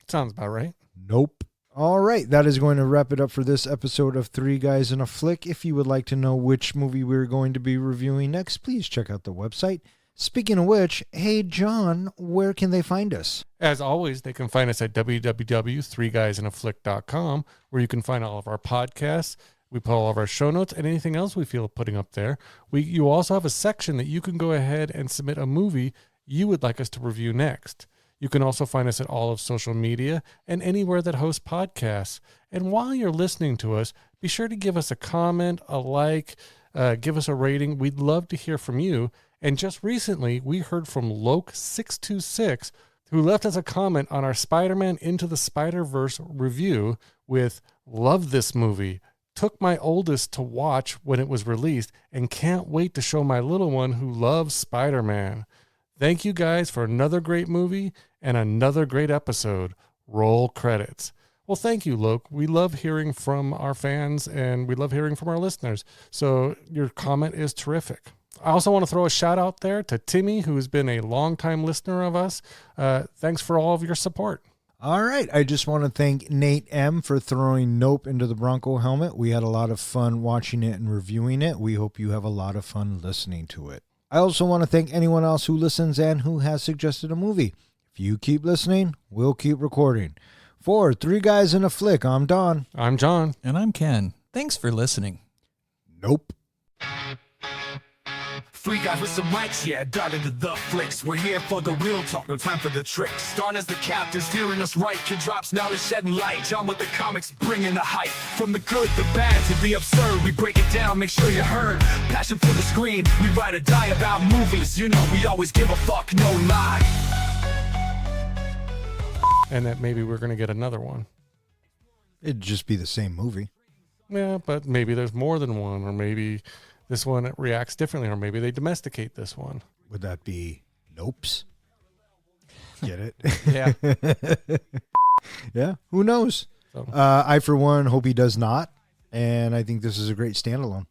Sounds about right. Nope. All right, that is going to wrap it up for this episode of 3 Guys in a Flick. If you would like to know which movie we're going to be reviewing next, please check out the website. Speaking of which, hey, John, where can they find us? As always, they can find us at www.3guysinaflick.com, where you can find all of our podcasts. We put all of our show notes and anything else we feel putting up there. You also have a section that you can go ahead and submit a movie you would like us to review next. You can also find us at all of social media and anywhere that hosts podcasts. And while you're listening to us, be sure to give us a comment, a like, give us a rating. We'd love to hear from you. And just recently, we heard from Loke626, who left us a comment on our Spider-Man Into the Spider-Verse review with, "Love this movie. Took my oldest to watch when it was released and can't wait to show my little one who loves Spider-Man. Thank you guys for another great movie and another great episode. Roll credits." Well, thank you, Loke. We love hearing from our fans and we love hearing from our listeners. So your comment is terrific. I also want to throw a shout out there to Timmy, who has been a longtime listener of us. Thanks for all of your support. All right. I just want to thank Nate M. for throwing Nope into the Bronco helmet. We had a lot of fun watching it and reviewing it. We hope you have a lot of fun listening to it. I also want to thank anyone else who listens and who has suggested a movie. If you keep listening, we'll keep recording. For 3 Guys in a Flick, I'm Don. I'm John. And I'm Ken. Thanks for listening. Nope. Three guys with some mics, yeah, dive into the flicks. We're here for the real talk, no time for the tricks. Starting as the captains, steering us right. Kid drops, now they're shedding light. John with the comics, bringing the hype. From the good, the bad, to the absurd. We break it down, make sure you heard. Passion for the screen, we ride or die about movies. You know, we always give a fuck, no lie. And that maybe we're going to get another one. It'd just be the same movie. Yeah, but maybe there's more than one, or maybe this one reacts differently, or maybe they domesticate this one. Would that be Nopes? Get it? Yeah. Yeah. Who knows? So, I, for one, hope he does not. And I think this is a great standalone.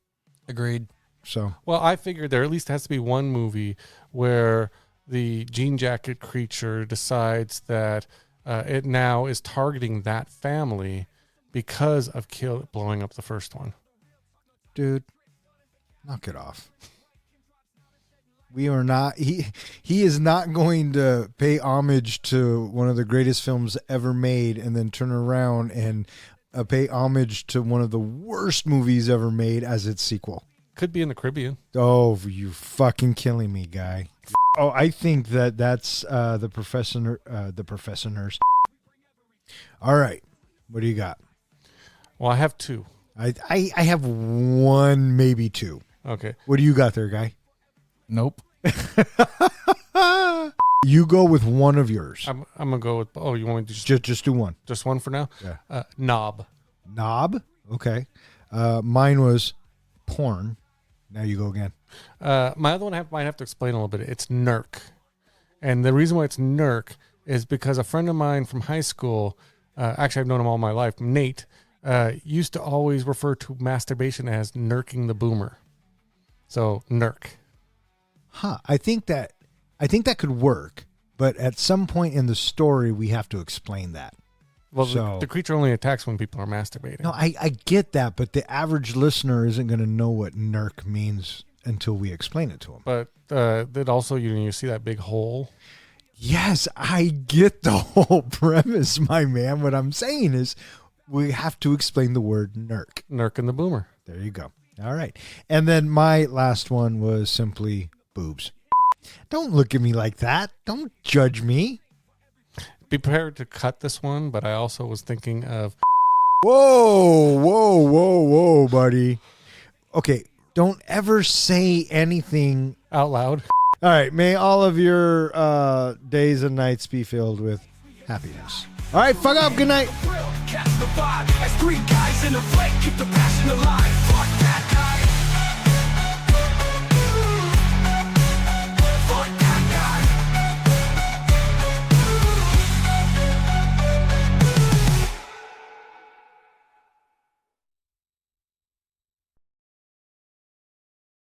Agreed. So, well, I figured there at least has to be one movie where the jean jacket creature decides that it now is targeting that family because of blowing up the first one. dude, knock it off. We are not, he is not going to pay homage to one of the greatest films ever made and then turn around and pay homage to one of the worst movies ever made as its sequel. Could be in the Caribbean. Oh, you fucking killing me, guy. Oh, I think that's the Professor Nurse. All right. What do you got? Well, I have two. I have one, maybe two. Okay. What do you got there, guy? Nope. You go with one of yours. I'm going to go with, you want me to Just do one. just one for now? Yeah. Knob. Knob? Okay. Mine was porn. Now you go again. My other one I might have to explain a little bit. It's Nurk. And the reason why it's Nurk is because a friend of mine from high school, actually I've known him all my life, Nate, used to always refer to masturbation as nurking the boomer. So Nurk. Huh. I think that could work, but at some point in the story we have to explain that. Well, So- the creature only attacks when people are masturbating. No, I get that, but the average listener isn't going to know what nurk means until we explain it to them. But that also, you see that big hole. Yes, I get the whole premise, my man. What I'm saying is we have to explain the word nurk. Nurk and the boomer. There you go. All right. And then my last one was simply boobs. Don't look at me like that. Don't judge me. Be prepared to cut this one, but I also was thinking of... Whoa, buddy. Okay, don't ever say anything out loud. All right, may all of your days and nights be filled with happiness. All right, fuck up. Good night. Catch the vibe as three guys in a fight, keep the passion alive.